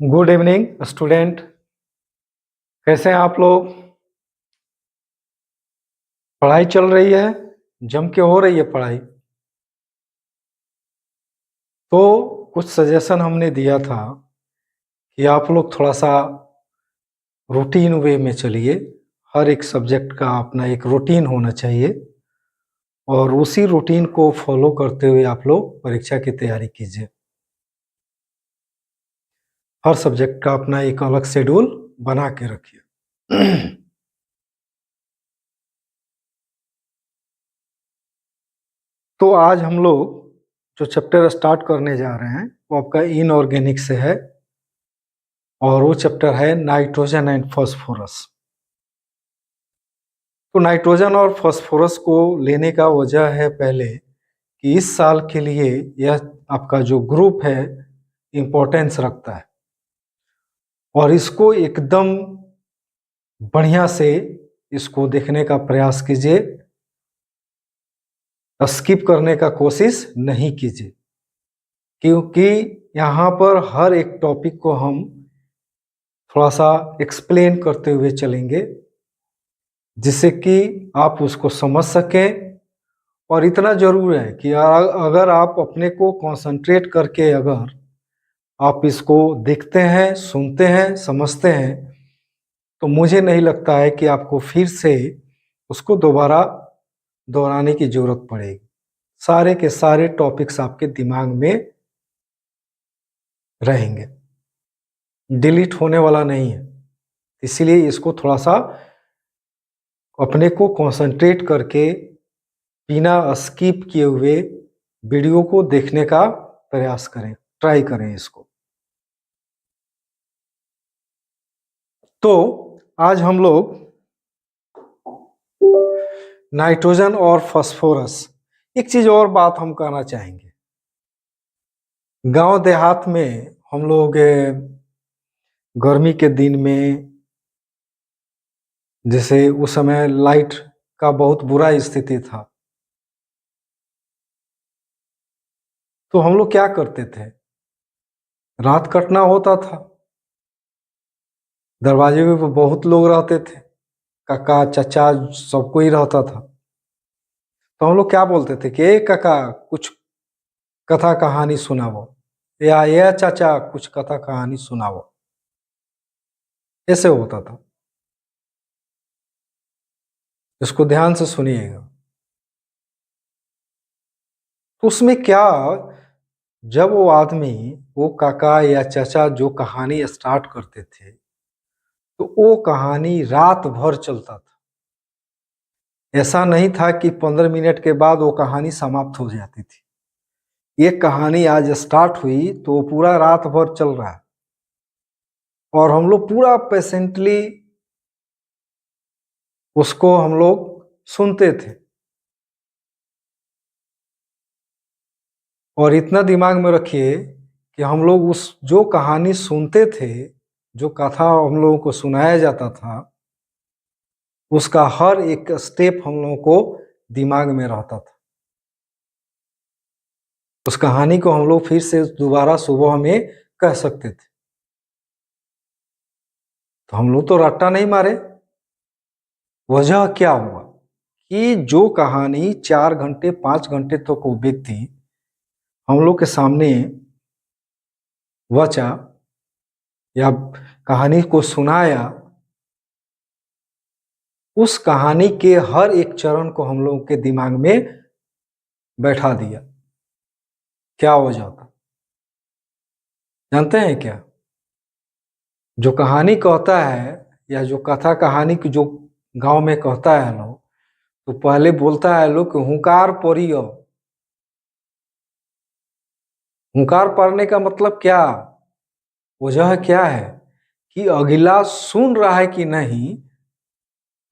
Good evening student. कैसे हैं आप लोग? पढ़ाई चल रही है, जम के हो रही है पढ़ाई। तो कुछ सजेशन हमने दिया था कि आप लोग थोड़ा सा रूटीन वे में चलिए। हर एक सब्जेक्ट का अपना एक रूटीन होना चाहिए और उसी रूटीन को फॉलो करते हुए आप लोग परीक्षा की तैयारी कीजिए। हर सब्जेक्ट का अपना एक अलग शेड्यूल बना के रखिए। तो आज हम लोग जो चैप्टर स्टार्ट करने जा रहे हैं वो आपका इनऑर्गेनिक से है और वो चैप्टर है नाइट्रोजन एंड फास्फोरस। तो नाइट्रोजन और फास्फोरस को लेने का वजह है पहले कि इस साल के लिए यह आपका जो ग्रुप है इम्पोर्टेंस रखता है और इसको एकदम बढ़िया से इसको देखने का प्रयास कीजिए, स्किप करने का कोशिश नहीं कीजिए, क्योंकि यहाँ पर हर एक टॉपिक को हम थोड़ा सा एक्सप्लेन करते हुए चलेंगे जिससे कि आप उसको समझ सकें। और इतना जरूर है कि अगर आप अपने को कंसंट्रेट करके अगर आप इसको देखते हैं, सुनते हैं, समझते हैं, तो मुझे नहीं लगता है कि आपको फिर से उसको दोबारा दोहराने की जरूरत पड़ेगी। सारे के सारे टॉपिक्स आपके दिमाग में रहेंगे, डिलीट होने वाला नहीं है। इसीलिए इसको थोड़ा सा अपने को कंसंट्रेट करके बिना स्किप किए हुए वीडियो को देखने का प्रयास करें, ट्राई करें इसको। तो आज हम लोग नाइट्रोजन और फास्फोरस, एक चीज और बात हम कहना चाहेंगे। गांव देहात में हम लोग गर्मी के दिन में, जैसे उस समय लाइट का बहुत बुरा स्थिति था, तो हम लोग क्या करते थे, रात कटना होता था, दरवाजे पे बहुत लोग रहते थे, काका चाचा सबको ही रहता था। तो हम लोग क्या बोलते थे कि ए काका कुछ कथा कहानी सुनाओ, या ये चाचा कुछ कथा कहानी सुनाओ, ऐसे होता था। इसको ध्यान से सुनिएगा। तो उसमें क्या, जब वो आदमी, वो काका या चाचा जो कहानी स्टार्ट करते थे, तो वो कहानी रात भर चलता था। ऐसा नहीं था कि 15 मिनट के बाद वो कहानी समाप्त हो जाती थी। ये कहानी आज स्टार्ट हुई तो पूरा रात भर चल रहा है और हम लोग पूरा पेशेंटली उसको हम लोग सुनते थे। और इतना दिमाग में रखिए कि हम लोग उस जो कहानी सुनते थे, जो कथा हम लोगों को सुनाया जाता था, उसका हर एक स्टेप हम लोगों को दिमाग में रहता था। उस कहानी को हम लोग फिर से दोबारा सुबह में कह सकते थे। तो हम लोग तो रट्टा नहीं मारे। वजह क्या हुआ कि जो कहानी 4 घंटे 5 घंटे तक वो व्यक्ति हम लोग के सामने बचा या कहानी को सुनाया, उस कहानी के हर एक चरण को हम लोगों के दिमाग में बैठा दिया। क्या वजह था जानते हैं क्या? जो कहानी कहता है या जो कथा कहानी की जो गांव में कहता है लोग, तो पहले बोलता है लोग कि हुंकार पड़ियो। हुंकार पड़ने का मतलब क्या, वजह क्या है कि अगला सुन रहा है कि नहीं,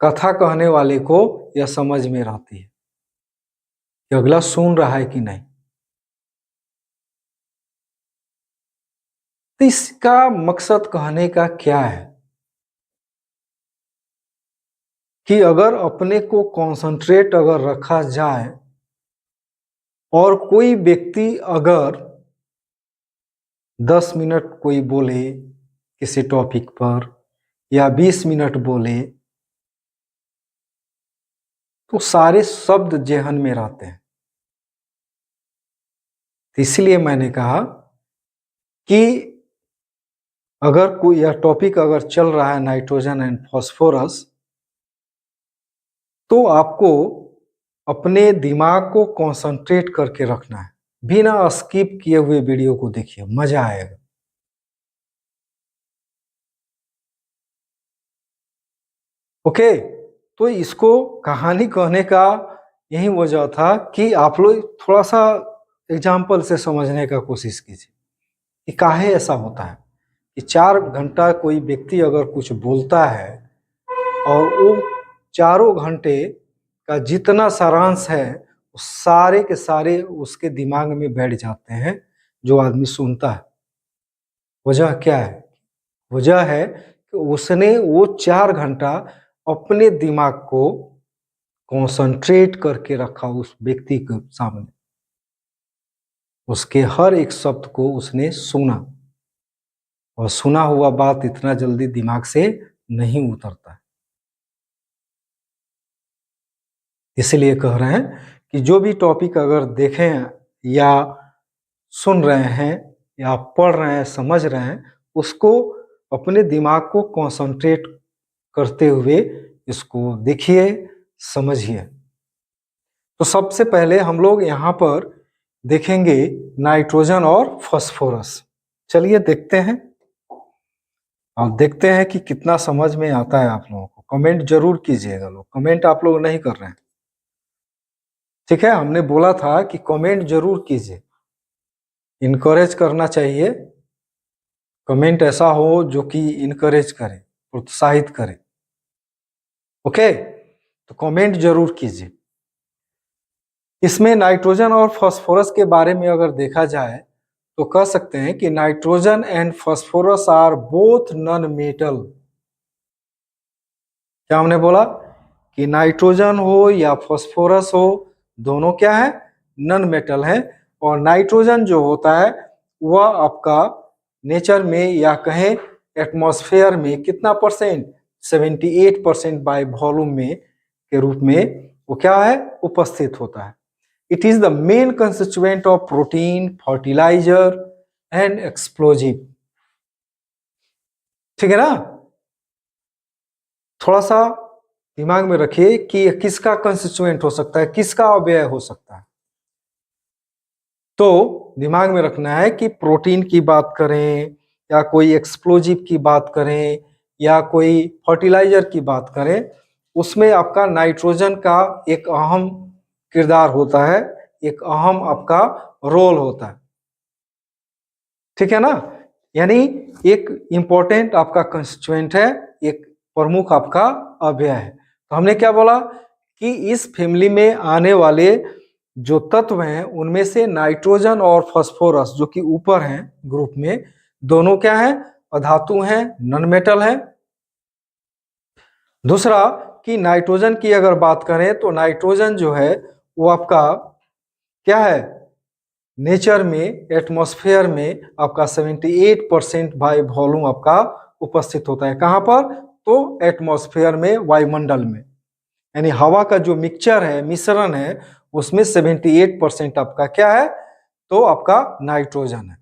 कथा कहने वाले को यह समझ में रहती है कि अगला सुन रहा है कि नहीं। तो इसका मकसद कहने का क्या है कि अगर अपने को कंसंट्रेट अगर रखा जाए और कोई व्यक्ति अगर 10 मिनट कोई बोले किसी टॉपिक पर या 20 मिनट बोले तो सारे शब्द जेहन में रहते हैं। तो इसलिए मैंने कहा कि अगर कोई यह टॉपिक अगर चल रहा है नाइट्रोजन एंड फास्फोरस, तो आपको अपने दिमाग को कंसंट्रेट करके रखना है, बिना स्किप किए हुए वीडियो को देखिए, मजा आएगा। ओके, तो इसको कहानी कहने का यही वजह था कि आप लोग थोड़ा सा एग्जाम्पल से समझने का कोशिश कीजिए कि काहे ऐसा होता है कि 4 घंटा कोई व्यक्ति अगर कुछ बोलता है और वो चारों घंटे का जितना सारांश है वो सारे के सारे उसके दिमाग में बैठ जाते हैं जो आदमी सुनता है। वजह क्या है? वजह है कि उसने वो 4 घंटा अपने दिमाग को कंसंट्रेट करके रखा उस व्यक्ति के सामने, उसके हर एक शब्द को उसने सुना, और सुना हुआ बात इतना जल्दी दिमाग से नहीं उतरता है। इसलिए कह रहे हैं कि जो भी टॉपिक अगर देखें या सुन रहे हैं या पढ़ रहे हैं, समझ रहे हैं, उसको अपने दिमाग को कंसंट्रेट करते हुए इसको देखिए, समझिए। तो सबसे पहले हम लोग यहाँ पर देखेंगे नाइट्रोजन और फास्फोरस। चलिए देखते हैं और देखते हैं कि कितना समझ में आता है आप लोगों को। कमेंट जरूर कीजिएगा लोग, कमेंट आप लोग नहीं कर रहे हैं, ठीक है? हमने बोला था कि कमेंट जरूर कीजिए, इनकरेज करना चाहिए। कमेंट ऐसा हो जो कि इनकरेज करे, प्रोत्साहित करे। ओके, तो कमेंट जरूर कीजिए। इसमें नाइट्रोजन और फास्फोरस के बारे में अगर देखा जाए तो कह सकते हैं कि nitrogen and phosphorus are both non metal. क्या हमने बोला कि नाइट्रोजन हो या फास्फोरस हो, दोनों क्या है? नॉन मेटल है। और नाइट्रोजन जो होता है वह आपका नेचर में या कहें एटमॉस्फेयर में कितना परसेंट? 78% बाय वॉल्यूम में के रूप में वो क्या है? उपस्थित होता है। It is the main constituent of protein, fertilizer and explosive। ठीक है ना? थोड़ा सा दिमाग में रखिए कि किसका कंस्टिट्यूएंट हो सकता है, किसका अवयव हो सकता है। तो दिमाग में रखना है कि प्रोटीन की बात करें या कोई एक्सप्लोजिव की बात करें या कोई फर्टिलाइजर की बात करें, उसमें आपका नाइट्रोजन का एक अहम किरदार होता है, एक अहम आपका रोल होता है। ठीक है ना? यानी एक इंपॉर्टेंट आपका कंस्टिट्यूएंट है, एक प्रमुख आपका अवयव है। तो हमने क्या बोला कि इस फैमिली में आने वाले जो तत्व हैं उनमें से नाइट्रोजन और फास्फोरस जो कि ऊपर हैं ग्रुप में, दोनों क्या हैं? अधातु हैं, नॉन मेटल है। दूसरा कि नाइट्रोजन की अगर बात करें तो नाइट्रोजन जो है वो आपका क्या है? नेचर में, एटमॉस्फेयर में आपका 78% बाय वॉल्यूम आपका उपस्थित होता है। कहां पर? तो एटमॉस्फेयर में, वायुमंडल में, यानी हवा का जो मिक्सचर है, मिश्रण है, उसमें 78% आपका क्या है? तो आपका नाइट्रोजन है।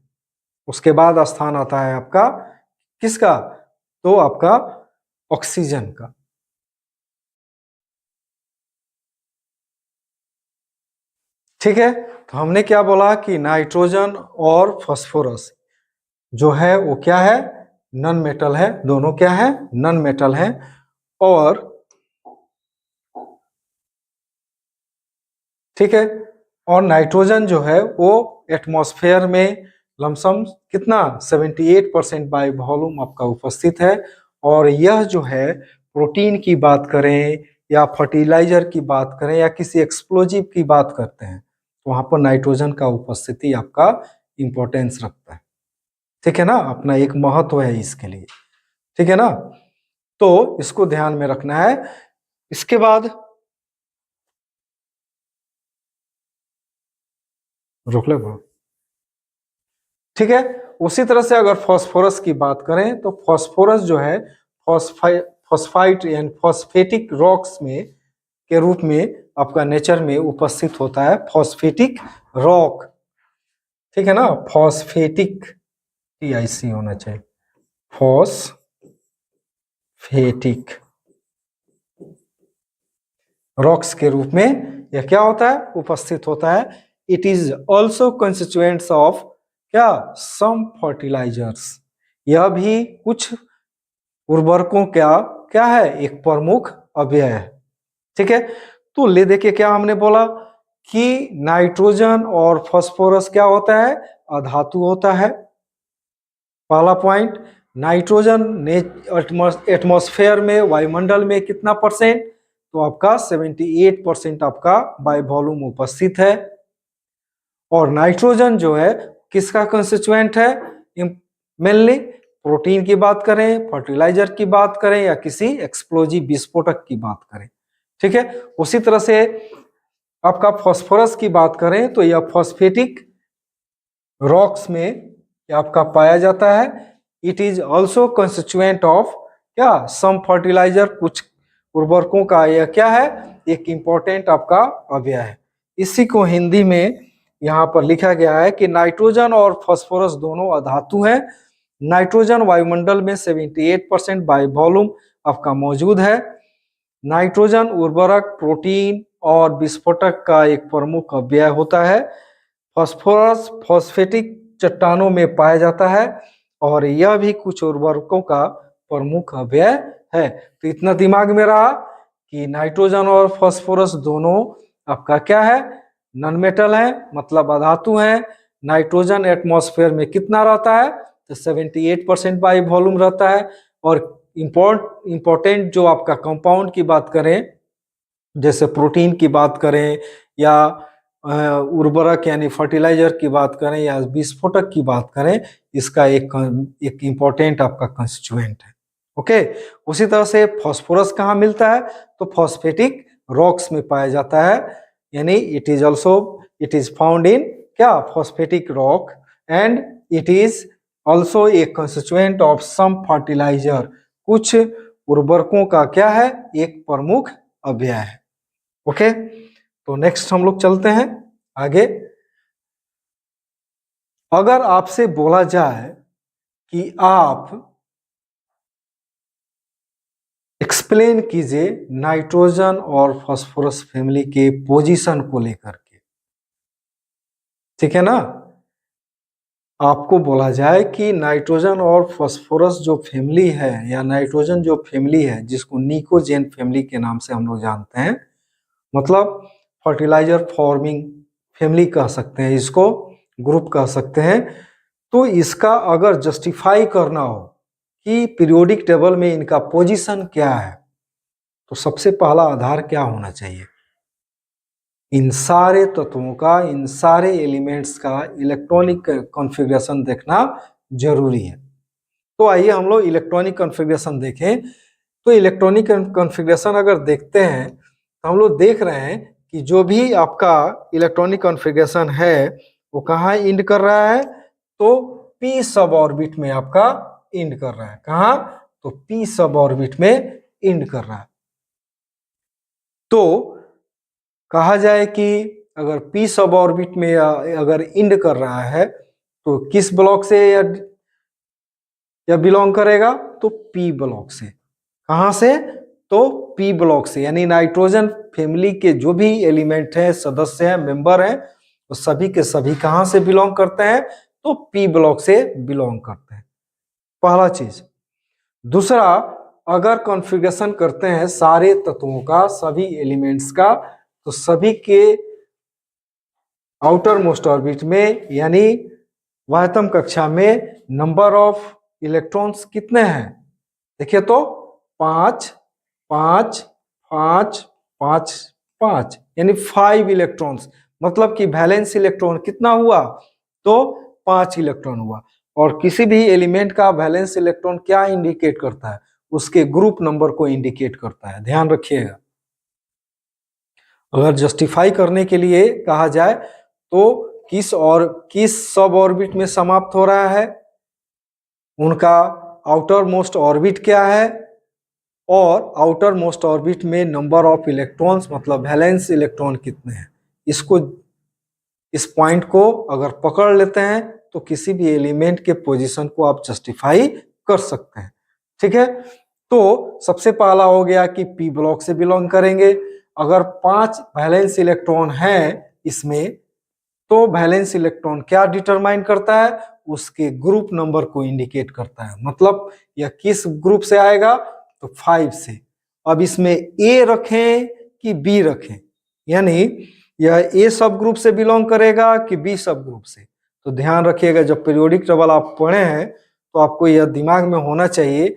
उसके बाद स्थान आता है आपका किसका? तो आपका ऑक्सीजन का। ठीक है, तो हमने क्या बोला कि नाइट्रोजन और फास्फोरस जो है वो क्या है? नॉन मेटल है। दोनों क्या है? नॉन मेटल है। और ठीक है, और नाइट्रोजन जो है वो एटमॉस्फेयर में लमसम कितना? 78% बाय वॉल्यूम आपका उपस्थित है। और यह जो है प्रोटीन की बात करें या फर्टिलाइजर की बात करें या किसी एक्सप्लोजिव की बात करते हैं तो वहां पर नाइट्रोजन का उपस्थिति आपका इंपॉर्टेंस रखता है। ठीक है ना? अपना एक महत्व है इसके लिए। ठीक है ना? तो इसको ध्यान में रखना है। इसके बाद रोक ले ब्रो। ठीक है, उसी तरह से अगर फॉस्फोरस की बात करें तो फॉस्फोरस जो है फॉस्फाइट एंड फॉस्फेटिक रॉक्स में के रूप में आपका नेचर में उपस्थित होता है, फॉस्फेटिक रॉक, ठीक है ना, फॉस्फेटिक TIC होना चाहिए, फॉस्फेटिक रॉक्स के रूप में यह क्या होता है, उपस्थित होता है। It is also constituents of क्या, सम फर्टिलाइजर्स, यह भी कुछ उर्वरकों क्या क्या है, एक प्रमुख अवयव है, ठीक है। तो ले देखिए क्या हमने बोला कि नाइट्रोजन और फास्फोरस क्या होता है, अधातु होता है। पहला पॉइंट, नाइट्रोजन एटमॉस्फेयर में, वायुमंडल में कितना परसेंट, तो आपका 78% आपका बाय वॉल्यूम उपस्थित है। और नाइट्रोजन जो है किसका कंस्टिट्यूएंट है, मेनली प्रोटीन की बात करें, फर्टिलाइजर की बात करें या किसी एक्सप्लोजिव विस्फोटक की बात करें, ठीक है। उसी तरह से आपका फास्फोरस की बात करें तो यह फॉस्फेटिक रॉक्स में आपका पाया जाता है। It is also constituent of क्या, सम फर्टिलाइजर, कुछ उर्वरकों का यह क्या है, एक इंपॉर्टेंट आपका अवयव है। इसी को हिंदी में यहाँ पर लिखा गया है कि नाइट्रोजन और फास्फोरस दोनों अधातु हैं। नाइट्रोजन वायुमंडल में 78% बाय वॉल्यूम आपका मौजूद है। नाइट्रोजन उर्वरक, प्रोटीन और विस्फोटक का एक प्रमुख अवयव होता है। फास्फोरस फॉस्फेटिक चट्टानों में पाया जाता है और यह भी कुछ उर्वरकों का प्रमुख अवयव है। तो इतना दिमाग में रहा कि नाइट्रोजन और फास्फोरस दोनों आपका क्या है, नॉन मेटल है, मतलब अधातु है। नाइट्रोजन एटमॉस्फेयर में कितना रहता है, तो 78% बाय वॉल्यूम रहता है। और इंपॉर्टेंट जो आपका कंपाउंड की बात करें, जैसे प्रोटीन की बात करें या उर्वरक यानी फर्टिलाइजर की बात करें या विस्फोटक की बात करें, इसका एक इंपॉर्टेंट आपका कंस्टिट्यूएंट है। ओके, उसी तरह से फास्फोरस कहाँ मिलता है, तो फॉस्फेटिक रॉक्स में पाया जाता है, यानी इट इज फाउंड इन क्या, phosphatic rock, and it is also a constituent of some fertiliser, कुछ उर्वरकों का क्या है, एक प्रमुख अवयव है। ओके, तो नेक्स्ट हम लोग चलते हैं आगे। अगर आपसे बोला जाए कि आप एक्सप्लेन कीजिए नाइट्रोजन और फास्फोरस फैमिली के पोजीशन को लेकर के, ठीक है ना, आपको बोला जाए कि नाइट्रोजन और फास्फोरस जो फैमिली है या नाइट्रोजन जो फैमिली है, जिसको निकोजेन फैमिली के नाम से हम लोग जानते हैं, मतलब फर्टिलाइजर फॉर्मिंग फैमिली कह सकते हैं इसको, ग्रुप कह सकते हैं। तो इसका अगर जस्टिफाई करना हो कि पीरियोडिक टेबल में इनका पोजीशन क्या है, तो सबसे पहला आधार क्या होना चाहिए, इन सारे तत्वों का, इन सारे एलिमेंट्स का इलेक्ट्रॉनिक कॉन्फ़िगरेशन देखना जरूरी है। तो आइए हम लोग इलेक्ट्रॉनिक कॉन्फ़िगरेशन देखें। तो इलेक्ट्रॉनिक कॉन्फ़िगरेशन अगर देखते हैं तो हम लोग देख रहे हैं कि जो भी आपका इलेक्ट्रॉनिक कॉन्फ़िगरेशन है वो कहाँ इंड कर रहा है, तो p सब ऑर्बिट में आपका इंड कर रहा है। कहाँ, तो p सब ऑर्बिट में इंड कर रहा है। तो कहा जाए कि अगर p सब ऑर्बिट में अगर इंड कर रहा है तो किस ब्लॉक से या बिलोंग करेगा, तो p ब्लॉक से। कहां से, तो p ब्लॉक से, यानी नाइट्रोजन फैमिली के जो भी एलिमेंट हैं, सदस्य हैं, मेंबर हैं, वो सभी के सभी कहां से बिलोंग करते हैं, तो p ब्लॉक से बिलोंग करते हैं, पहला चीज। दूसरा, अगर कॉन्फ़िगरेशन करते हैं सारे तत्वों का, सभी एलिमेंट्स का, तो सभी के आउटर मोस्ट ऑर्बिट में यानी वाह्यतम कक्षा में नंबर ऑफ इलेक्ट्रॉन्स कितने हैं, देखिए तो 5 5 5 5 5, यानी 5 इलेक्ट्रॉन्स, मतलब कि वैलेंस इलेक्ट्रॉन कितना हुआ, तो 5 इलेक्ट्रॉन हुआ। और किसी भी एलिमेंट का वैलेंस इलेक्ट्रॉन क्या इंडिकेट करता है, उसके ग्रुप नंबर को इंडिकेट करता है, ध्यान रखिएगा। अगर जस्टिफाई करने के लिए कहा जाए तो किस सब ऑर्बिट में समाप्त हो रहा है, उनका आउटर मोस्ट ऑर्बिट क्या है, और आउटर मोस्ट ऑर्बिट में नंबर ऑफ इलेक्ट्रॉन्स मतलब वैलेंस इलेक्ट्रॉन कितने हैं। इसको, इस पॉइंट को अगर पकड़ लेते हैं तो किसी भी एलिमेंट के पोजीशन को आप जस्टिफाई कर सकते हैं। ठीक है, तो सबसे पहला हो गया कि पी ब्लॉक से बिलोंग करेंगे। अगर 5 वैलेंस इलेक्ट्रॉन है इसमें, तो वैलेंस इलेक्ट्रॉन क्या डिटरमाइन करता है, उसके ग्रुप नंबर को इंडिकेट करता है। मतलब यह किस ग्रुप से आएगा, तो 5 से। अब इसमें ए रखें कि बी रखें, यानी यह ए सब ग्रुप से बिलोंग करेगा कि बी सब ग्रुप से। तो ध्यान रखिएगा, जब पीरियोडिक टेबल आप पढ़े हैं तो आपको यह दिमाग में होना चाहिए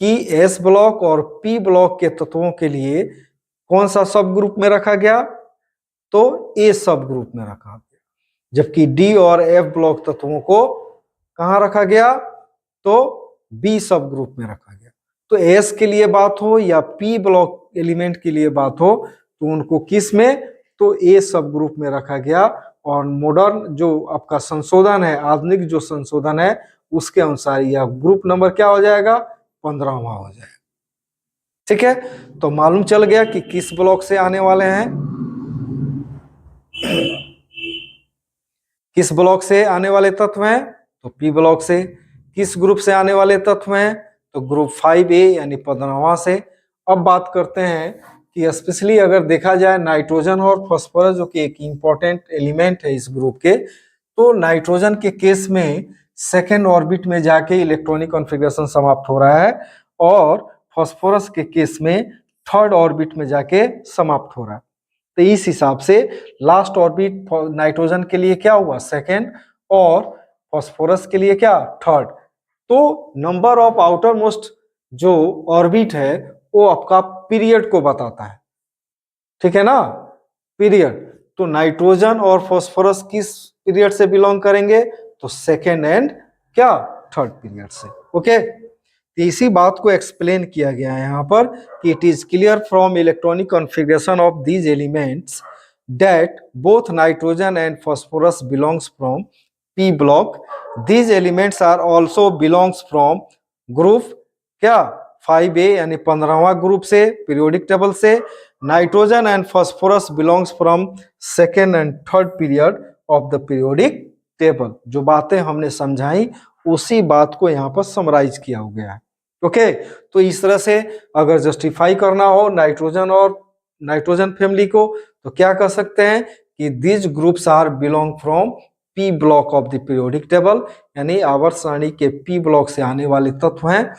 कि एस ब्लॉक और पी ब्लॉक के तत्वों के लिए कौन सा सब ग्रुप में रखा गया, तो ए सब ग्रुप में रखा गया। जबकि डी और एफ ब्लॉक तत्वों को कहाँ रखा गया, तो बी सब ग्रुप में रखा गया। तो एस के लिए बात हो या पी ब्लॉक एलिमेंट के लिए बात हो, तो उनको किस में, तो ए सब ग्रुप में रखा गया। और मॉडर्न जो आपका संशोधन है, आधुनिक जो संशोधन है, उसके अनुसार यह ग्रुप नंबर क्या हो जाएगा, 15वां हो जाएगा। ठीक है, तो मालूम चल गया कि किस ब्लॉक से आने वाले हैं, किस ब्लॉक से आने वाले तत्व हैं, तो पी ब्लॉक से। किस ग्रुप से आने वाले तत्व हैं, तो ग्रुप 5A यानी 15वां से। अब बात करते हैं कि स्पेशली अगर देखा जाए नाइट्रोजन और फास्फोरस, जो कि एक इंपॉर्टेंट एलिमेंट है इस ग्रुप के, तो नाइट्रोजन के केस में सेकेंड ऑर्बिट में जाके इलेक्ट्रॉनिक कॉन्फ़िगरेशन समाप्त हो रहा है, और फास्फोरस के केस में थर्ड ऑर्बिट में जाके समाप्त हो रहा है। तो इस हिसाब से लास्ट ऑर्बिट नाइट्रोजन के लिए क्या हुआ, सेकेंड, और फास्फोरस के लिए क्या, थर्ड। तो नंबर ऑफ आउटर मोस्ट जो ऑर्बिट है वो आपका पीरियड को बताता है। ठीक है ना, पीरियड। तो नाइट्रोजन और फास्फोरस किस पीरियड से बिलोंग करेंगे, तो सेकेंड एंड क्या, थर्ड पीरियड से। ओके, तो इसी बात को एक्सप्लेन किया गया है यहाँ पर कि it is clear from electronic configuration of these elements that both nitrogen and phosphorus belongs from P block. These elements are also belongs from group क्या, 5A यानी 15वां ग्रुप से पीरियोडिक टेबल से। Nitrogen and phosphorus belongs from second and third period of the periodic table. जो बातें हमने समझाई उसी बात को यहाँ पर समराइज किया हो गया है। ओके, तो इस तरह से अगर जस्टिफाई करना हो नाइट्रोजन और नाइट्रोजन फैमिली को, तो क्या कर सकते हैं कि this groups are belong from P block of the periodic table, यानी आवर्त सारणी के पी ब्लॉक से आने वाले तत्व हैं।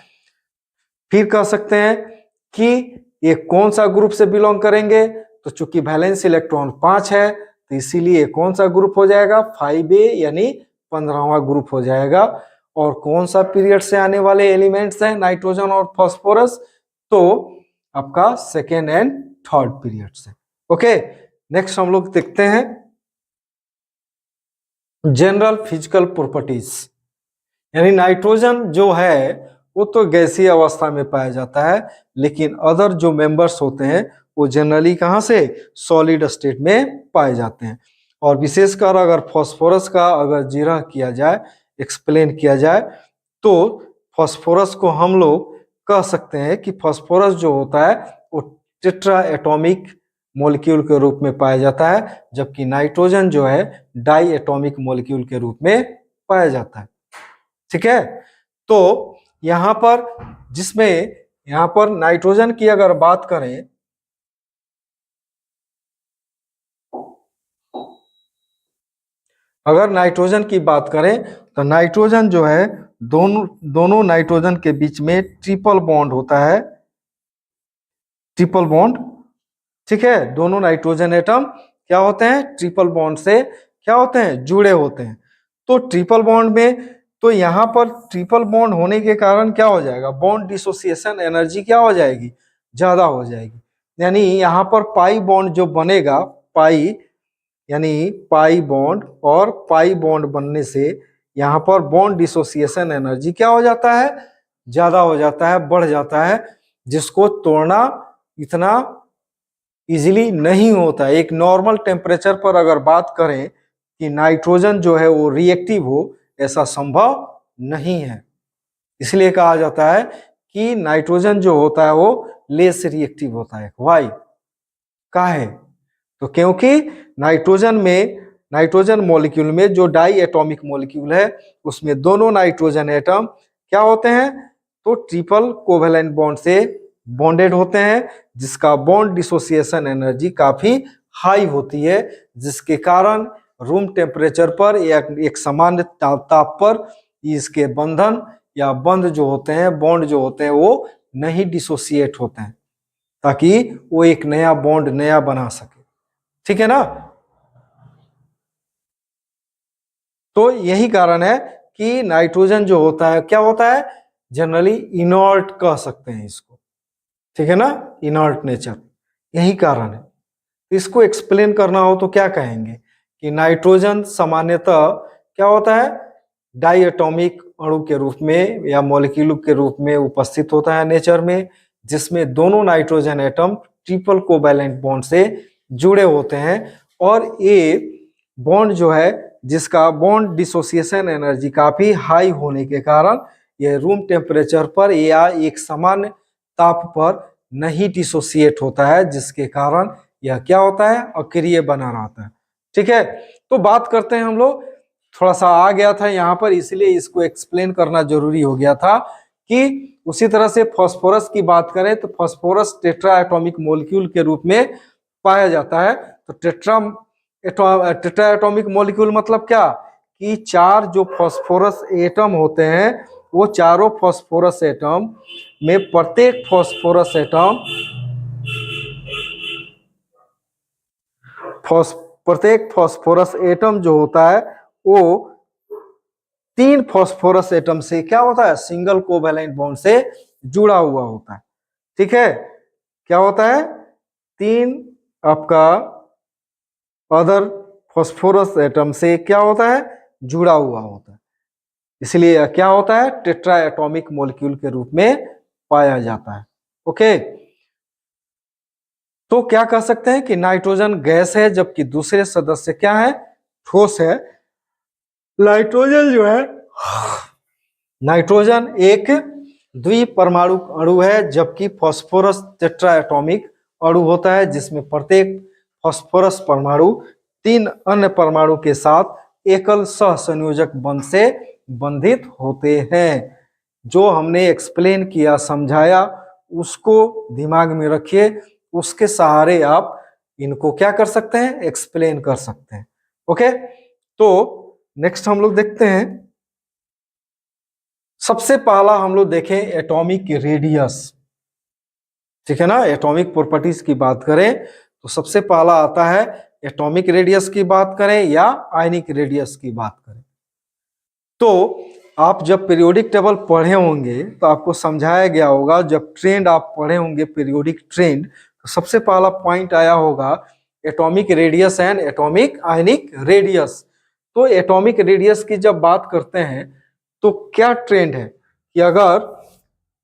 फिर कह सकते हैं कि ये कौन सा ग्रुप से बिलोंग करेंगे, तो चूंकि वैलेंस इलेक्ट्रॉन 5 है तो इसीलिए कौन सा ग्रुप हो जाएगा, 5A यानी 15वां ग्रुप हो जाएगा। और कौन सा पीरियड से आने वाले एलिमेंट्स हैं नाइट्रोजन और फास्फोरस, तो आपका सेकेंड एंड थर्ड पीरियड से। ओके, नेक्स्ट हम लोग देखते हैं जनरल फिजिकल प्रॉपर्टीज। यानी नाइट्रोजन जो है वो तो गैसीय अवस्था में पाया जाता है, लेकिन अदर जो मेंबर्स होते हैं वो जनरली कहाँ से, सॉलिड स्टेट में पाए जाते हैं। और विशेषकर अगर फास्फोरस का अगर जिक्र किया जाए, एक्सप्लेन किया जाए, तो फास्फोरस को हम लोग कह सकते हैं कि फास्फोरस जो होता है वो टेट्रा एटॉमिक मॉलिक्यूल के रूप में पाया जाता है, जबकि नाइट्रोजन जो है डाई एटॉमिक मॉलिक्यूल के रूप में पाया जाता है। ठीक है, तो यहाँ पर जिसमें यहाँ पर नाइट्रोजन की अगर बात करें, अगर नाइट्रोजन की बात करें तो नाइट्रोजन जो है दोनों नाइट्रोजन के बीच में ट्रिपल बॉन्ड होता है, ट्रिपल बॉन्ड। ठीक है, दोनों नाइट्रोजन एटम क्या होते हैं, ट्रिपल बॉन्ड से क्या होते हैं, जुड़े होते हैं। तो ट्रिपल बॉन्ड में, तो यहाँ पर ट्रिपल बॉन्ड होने के कारण क्या हो जाएगा, बॉन्ड डिसोसिएशन एनर्जी क्या हो जाएगी, ज्यादा हो जाएगी। यानी यहाँ पर पाई बॉन्ड जो बनेगा, पाई यानी पाई बॉन्ड, और पाई बॉन्ड बनने से यहाँ पर बॉन्ड डिसोसिएशन एनर्जी क्या हो जाता है, ज्यादा हो जाता है, बढ़ जाता है, जिसको तोड़ना इतना इजीली नहीं होता है। एक नॉर्मल टेम्परेचर पर अगर बात करें कि नाइट्रोजन जो है वो रिएक्टिव हो, ऐसा संभव नहीं है। इसलिए कहा जाता है कि नाइट्रोजन जो होता है वो लेस रिएक्टिव होता है। वाई काहे? तो क्योंकि नाइट्रोजन मॉलिक्यूल में जो डाई एटॉमिक मॉलिक्यूल है उसमें दोनों नाइट्रोजन एटम क्या होते हैं, तो ट्रिपल कोवेलेंट बॉन्ड से बॉन्डेड होते हैं, जिसका बॉन्ड डिसोसिएशन एनर्जी काफी हाई होती है, जिसके कारण रूम टेम्परेचर पर या एक सामान्य ताप पर इसके बंधन या बंध जो होते हैं, बॉन्ड जो होते हैं वो नहीं डिसोसिएट होते हैं, ताकि वो एक नया बॉन्ड नया बना सके। ठीक है ना? तो यही कारण है कि नाइट्रोजन जो होता है क्या होता है, जनरली इनर्ट कह सकते हैं इसको। ठीक है ना? इनर्ट नेचर, यही कारण है। इसको एक्सप्लेन करना हो तो क्या कहेंगे कि नाइट्रोजन सामान्यतः क्या होता है, डाई एटॉमिक अणु के रूप में या मॉलिक्यूल के रूप में उपस्थित होता है नेचर में, जिसमें दोनों nitrogen atom triple covalent bond से जुड़े होते हैं, और ये बॉन्ड जो है जिसका बॉन्ड डिसोसिएशन एनर्जी काफी हाई होने के कारण यह रूम टेम्परेचर पर या एक सामान्य ताप पर नहीं डिसोसिएट होता है, जिसके कारण यह क्या होता है, अक्रिय बना रहता है। ठीक है, तो बात करते हैं हम लोग, थोड़ा सा आ गया था यहाँ पर इसलिए इसको एक्सप्लेन करना जरूरी हो गया था कि उसी तरह से फास्फोरस की बात करें तो फास्फोरस टेट्रा एटॉमिक मॉलिक्यूल के रूप में पाया जाता है। तो टेट्रा एटॉमिक मॉलिक्यूल मतलब क्या कि चार जो फास्फोरस एटम होते हैं वो चारों फास्फोरस एटम में प्रत्येक फास्फोरस एटम जो होता है वो तीन फास्फोरस एटम से क्या होता है, सिंगल कोवैलेंट बॉन्ड से जुड़ा हुआ होता है। ठीक है, क्या होता है, तीन आपका अदर फास्फोरस एटम से क्या होता है, जुड़ा हुआ होता है, इसलिए क्या होता है, टेट्रा एटॉमिक मॉलिक्यूल के रूप में पाया जाता है। ओके, तो क्या कह सकते हैं कि नाइट्रोजन गैस है जबकि दूसरे सदस्य क्या है, ठोस है। नाइट्रोजन एक द्विपरमाणु अणु है जबकि फास्फोरस टेट्रा एटॉमिक अणु होता है, जिसमें प्रत्येक फास्फोरस परमाणु तीन अन्य परमाणु के साथ एकल सहसंयोजक बंध से बंधित होते हैं। जो हमने एक्सप्लेन किया, समझाया, उसको दिमाग में रखिए, उसके सहारे आप इनको क्या कर सकते हैं, एक्सप्लेन कर सकते हैं। ओके, तो नेक्स्ट हम लोग देखते हैं, सबसे पहला हम लोग देखें एटॉमिक रेडियस। ठीक है ना, एटॉमिक प्रॉपर्टीज की बात करें तो सबसे पहला आता है एटॉमिक रेडियस की बात करें या आयनिक रेडियस की बात करें। तो आप जब पीरियोडिक टेबल पढ़े होंगे तो आपको समझाया गया होगा, जब ट्रेंड आप पढ़े होंगे पीरियोडिक ट्रेंड, तो सबसे पहला पॉइंट आया होगा atomic radius and atomic ionic radius. तो एटॉमिक रेडियस की जब बात करते हैं तो क्या ट्रेंड है कि अगर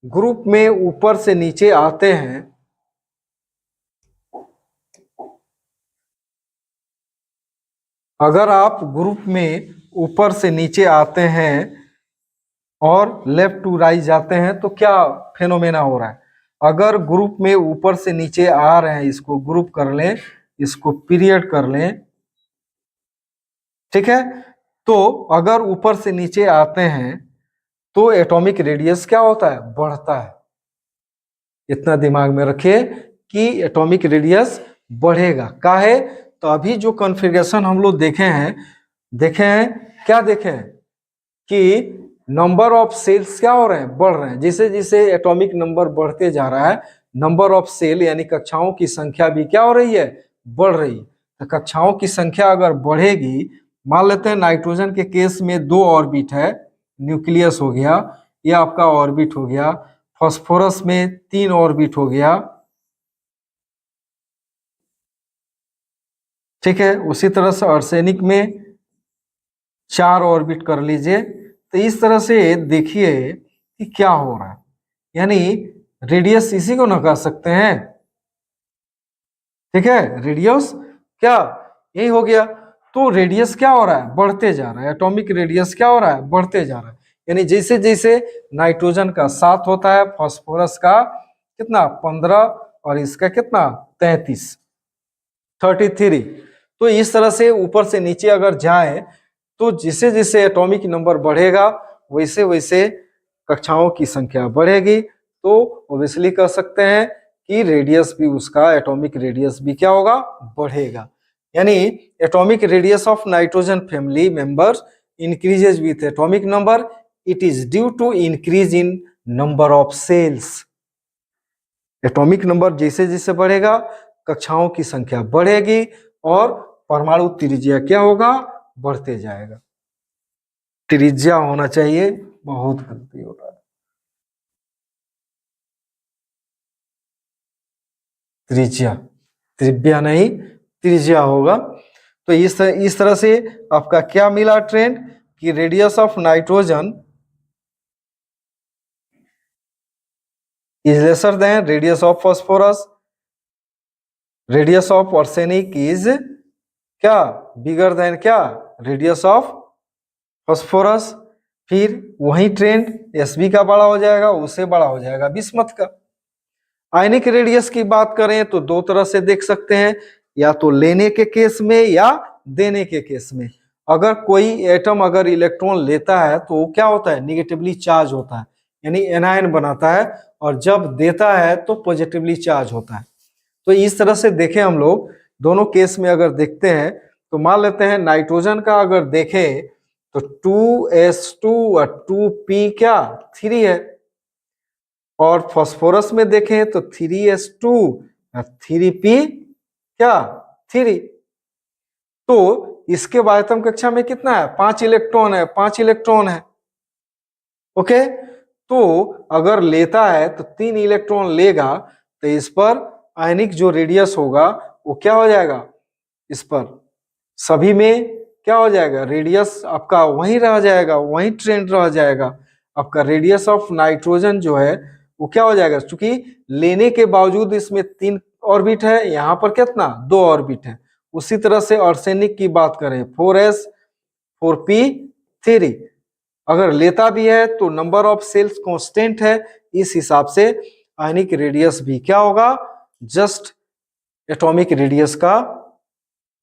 ग्रुप में ऊपर से नीचे आते हैं, अगर आप ग्रुप में ऊपर से नीचे आते हैं और लेफ्ट टू राइट जाते हैं तो क्या फेनोमेना हो रहा है, अगर ग्रुप में ऊपर से नीचे आ रहे हैं, इसको ग्रुप कर लें, इसको पीरियड कर लें। ठीक है, तो अगर ऊपर से नीचे आते हैं तो एटॉमिक रेडियस क्या होता है, बढ़ता है। इतना दिमाग में रखिए कि एटॉमिक रेडियस बढ़ेगा। काहे? तो अभी जो कॉन्फ़िगरेशन हम लोग देखे हैं क्या देखे हैं कि नंबर ऑफ सेल्स क्या हो रहे हैं, बढ़ रहे हैं। जैसे जैसे एटॉमिक नंबर बढ़ते जा रहा है, नंबर ऑफ सेल यानी कक्षाओं की संख्या भी क्या हो रही है, बढ़ रही है। तो कक्षाओं की संख्या अगर बढ़ेगी, मान लेते हैं नाइट्रोजन के केस में 2 ऑर्बिट है, न्यूक्लियस हो गया, ये आपका ऑर्बिट हो गया। फास्फोरस में 3 ऑर्बिट हो गया। ठीक है, उसी तरह से आर्सेनिक में 4 ऑर्बिट कर लीजिए। तो इस तरह से देखिए कि क्या हो रहा है, यानी रेडियस इसी को ना कह सकते हैं। ठीक है, रेडियस क्या, यही हो गया। तो रेडियस क्या हो रहा है, बढ़ते जा रहा है। एटॉमिक रेडियस क्या हो रहा है, बढ़ते जा रहा है। यानी जैसे जैसे नाइट्रोजन का 7 होता है, फास्फोरस का कितना 15 और इसका कितना 33। तो इस तरह से ऊपर से नीचे अगर जाए तो जैसे जैसे एटॉमिक नंबर बढ़ेगा वैसे वैसे कक्षाओं की संख्या बढ़ेगी। तो ओब्वियसली कह सकते हैं कि रेडियस भी उसका एटॉमिक रेडियस भी क्या होगा बढ़ेगा। यानी atomic radius of nitrogen family members increases with atomic number, it is due to increase in number of shells. Atomic number जैसे जैसे बढ़ेगा कक्षाओं की संख्या बढ़ेगी और परमाणु त्रिज्या क्या होगा बढ़ते जाएगा। त्रिज्या होना चाहिए, बहुत गलती हो रहा है, त्रिज्या, त्रिज्या नहीं त्रिज्या होगा। तो इस तरह से आपका क्या मिला ट्रेंड कि radius of nitrogen is lesser then radius of phosphorus, radius of arsenic is क्या बिगर देन क्या रेडियस ऑफ फास्फोरस। फिर वही ट्रेंड एसबी का बड़ा हो जाएगा, उससे बड़ा हो जाएगा बिस्मथ का। आयनिक रेडियस की बात करें तो दो तरह से देख सकते हैं, या तो लेने के केस में या देने के केस में। अगर कोई एटम अगर इलेक्ट्रॉन लेता है तो वो क्या होता है निगेटिवली चार्ज होता है, यानी एनायन बनाता है, और जब देता है तो पॉजिटिवली चार्ज होता है। तो इस तरह से देखें हम लोग दोनों केस में अगर देखते हैं तो मान लेते हैं नाइट्रोजन का अगर देखें तो 2s2 और 2p क्या 3 है, और फास्फोरस में देखें तो 3s2 और 3p क्या 3। तो इसके वायतम कक्षा में कितना है 5 इलेक्ट्रॉन है, 5 इलेक्ट्रॉन है। ओके, तो अगर लेता है तो 3 इलेक्ट्रॉन लेगा, तो इस पर आयनिक जो रेडियस होगा वो क्या हो जाएगा, इस पर सभी में क्या हो जाएगा रेडियस आपका वहीं रह जाएगा, वहीं ट्रेंड रह जाएगा। आपका रेडियस ऑफ नाइट्रोजन जो है वो क्या हो जाएगा, क्योंकि लेने के बावजूद इसमें 3 ऑर्बिट है, यहाँ पर कितना 2 ऑर्बिट है। उसी तरह से आर्सेनिक की बात करें 4s 4p 3, अगर लेता भी है तो नंबर ऑफ सेल्स कांस्टेंट है, इस हिसाब से आयनिक रेडियस भी क्या होगा जस्ट एटॉमिक रेडियस का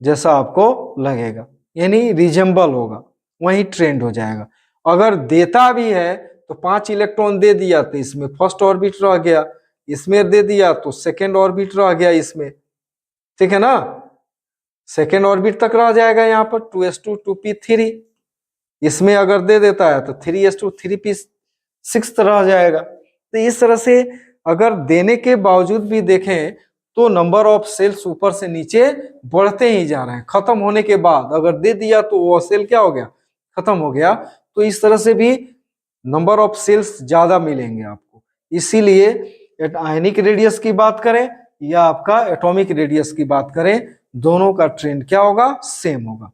जैसा आपको लगेगा, यानी रिजेंबल होगा, वही ट्रेंड हो जाएगा। अगर देता भी है तो 5 इलेक्ट्रॉन दे दिया तो इसमें फर्स्ट ऑर्बिट रह गया, इसमें दे दिया तो सेकेंड ऑर्बिट रह गया इसमें, ठीक है ना, सेकेंड ऑर्बिट तक रह जाएगा यहाँ पर 2s2 2p3। इसमें अगर दे देता है तो 3s2 3p6 रह जाएगा। तो इस तरह से अगर देने के बावजूद भी देखें तो नंबर ऑफ सेल्स ऊपर से नीचे बढ़ते ही जा रहे हैं। खत्म होने के बाद अगर दे दिया तो वो सेल क्या हो गया खत्म हो गया। तो इस तरह से भी नंबर ऑफ सेल्स ज्यादा मिलेंगे आपको। इसीलिए आयनिक रेडियस की बात करें या आपका एटॉमिक रेडियस की बात करें, दोनों का ट्रेंड क्या होगा सेम होगा।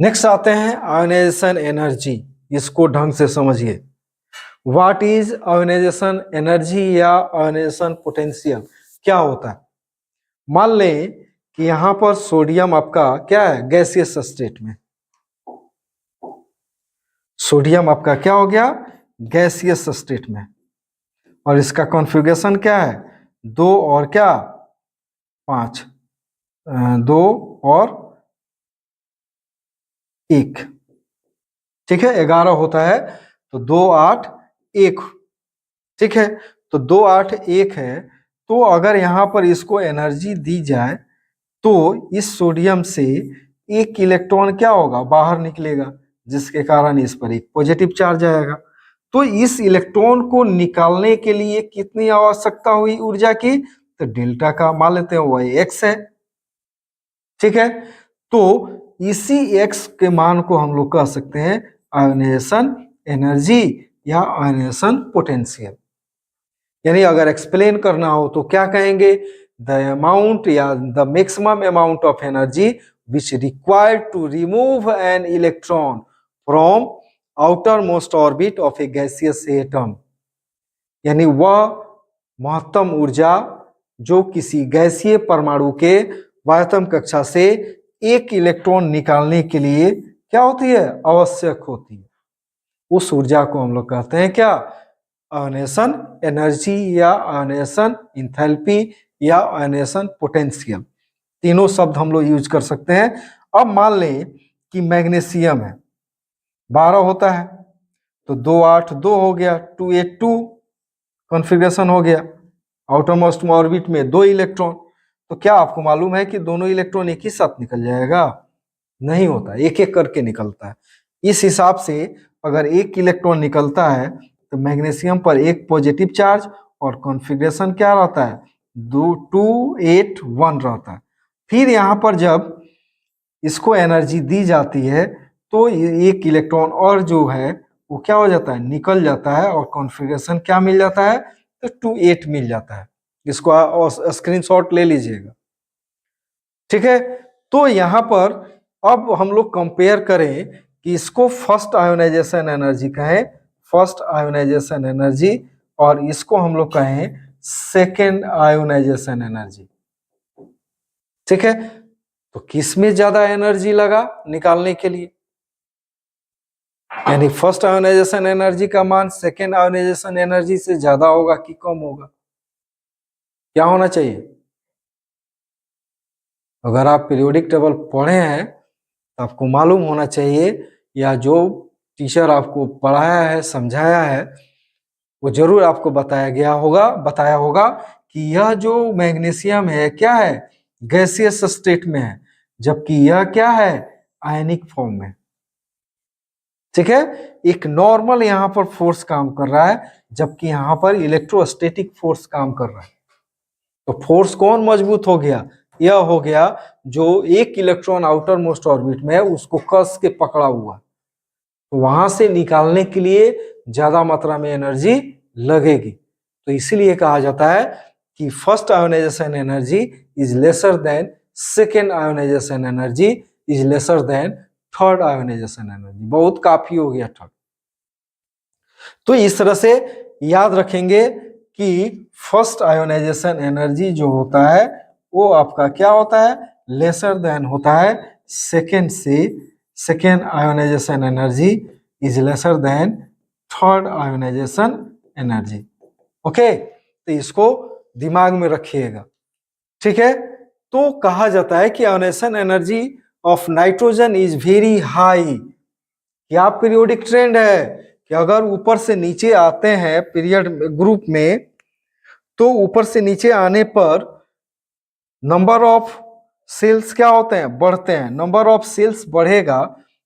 नेक्स्ट आते हैं आयोनाइजेशन एनर्जी, इसको ढंग से समझिए। व्हाट इज आयोनाइजेशन एनर्जी या आयोनाइजेशन पोटेंशियल क्या होता है। मान लें कि यहां पर सोडियम आपका क्या है गैसियस स्टेट में, सोडियम आपका क्या हो गया गैसियस स्टेट में, और इसका कॉन्फ़िगरेशन क्या है 2 और क्या 5, 2 और 1, ठीक है 11 होता है, तो 2 8 1, ठीक है। तो 2 8 1 है, तो अगर यहाँ पर इसको एनर्जी दी जाए तो इस सोडियम से 1 इलेक्ट्रॉन क्या होगा बाहर निकलेगा, जिसके कारण इस पर एक पॉजिटिव चार्ज आएगा। तो इस इलेक्ट्रॉन को निकालने के लिए कितनी आवश्यकता हुई ऊर्जा की, तो डेल्टा का मान लेते हैं वही x है, ठीक है। तो इसी x के मान को हम लोग कह सकते हैं आयोनाइजेशन एनर्जी या आयोनाइजेशन पोटेंशियल। यानी अगर एक्सप्लेन करना हो तो क्या कहेंगे, द अमाउंट या the maximum amount of energy which required to remove an electron from outermost orbit of a gaseous atom. यानी वह महत्तम ऊर्जा जो किसी गैसीय परमाणु के वायतम कक्षा से एक इलेक्ट्रॉन निकालने के लिए क्या होती है, आवश्यक होती है। उस ऊर्जा को हम लोग कहते हैं क्या, आयनेशन एनर्जी या आयनेशन इंथैल्पी या आयनेशन पोटेंशियल। तीनों शब्द हम लोग यूज कर सकते हैं। अब मान लें कि मैग्नीशियम है, 12 होता है, तो 2 8 2 हो गया, 2 8 2 कॉन्फ़िगरेशन हो गया। आउटर मोस्ट ऑर्बिट में 2 इलेक्ट्रॉन, तो क्या आपको मालूम है कि दोनों इलेक्ट्रॉन एक ही साथ निकल जाएगा? नहीं होता, एक एक करके निकलता है। इस हिसाब से अगर एक इलेक्ट्रॉन निकलता है तो मैग्नीशियम पर एक पॉजिटिव चार्ज और कॉन्फ़िगरेशन क्या रहता है, 2 8 1 रहता है। फिर यहाँ पर जब इसको एनर्जी दी जाती है तो एक इलेक्ट्रॉन और जो है वो क्या हो जाता है, निकल जाता है, और कॉन्फ़िगरेशन क्या मिल जाता है, तो 2 8 मिल जाता है। इसको स्क्रीनशॉट ले लीजिएगा, ठीक है। तो यहाँ पर अब हम लोग कंपेयर करें कि इसको फर्स्ट आयोनाइजेशन एनर्जी कहें, फर्स्ट आयोनाइजेशन एनर्जी, और इसको हम लोग कहें सेकेंड आयोनाइजेशन एनर्जी, ठीक है। तो किस में ज्यादा एनर्जी लगा निकालने के लिए, यानी फर्स्ट आयोनाइजेशन एनर्जी का मान सेकेंड आयोनाइजेशन एनर्जी से ज्यादा होगा कि कम होगा? क्या होना चाहिए? अगर आप पीरियोडिक टेबल पढ़े हैं तो आपको मालूम होना चाहिए, या जो टीचर आपको पढ़ाया है, समझाया है, वो जरूर आपको बताया होगा कि यह जो मैग्नीशियम है क्या है, गैसियस स्टेट में है, जबकि यह क्या है, आयनिक फॉर्म में, ठीक है। एक नॉर्मल यहाँ पर फोर्स काम कर रहा है, जबकि यहाँ पर इलेक्ट्रोस्टैटिक फोर्स काम कर रहा है। तो फोर्स कौन मजबूत हो गया? यह हो गया जो एक इलेक्ट्रॉन आउटर मोस्ट ऑर्बिट में है उसको कस के पकड़ा हुआ, तो वहां से निकालने के लिए ज्यादा मात्रा में एनर्जी लगेगी। तो इसीलिए कहा जाता है कि first ionisation energy is lesser than second ionisation energy is lesser than third ionisation energy. बहुत काफी हो गया थर्ड। तो इस तरह से याद रखेंगे कि फर्स्ट आयोनाइजेशन एनर्जी जो होता है वो आपका क्या होता है, लेसर देन होता है सेकेंड से, second ionisation energy is lesser than third ionisation energy. Okay, तो इसको दिमाग में रखिएगा, ठीक है। तो कहा जाता है कि ionisation energy of nitrogen is very high. क्या पीरियोडिक ट्रेंड है कि अगर ऊपर से नीचे आते हैं पीरियड ग्रुप में, तो ऊपर से नीचे आने पर नंबर ऑफ सेल्स क्या होते हैं, बढ़ते हैं। नंबर ऑफ सेल्स बढ़ेगा,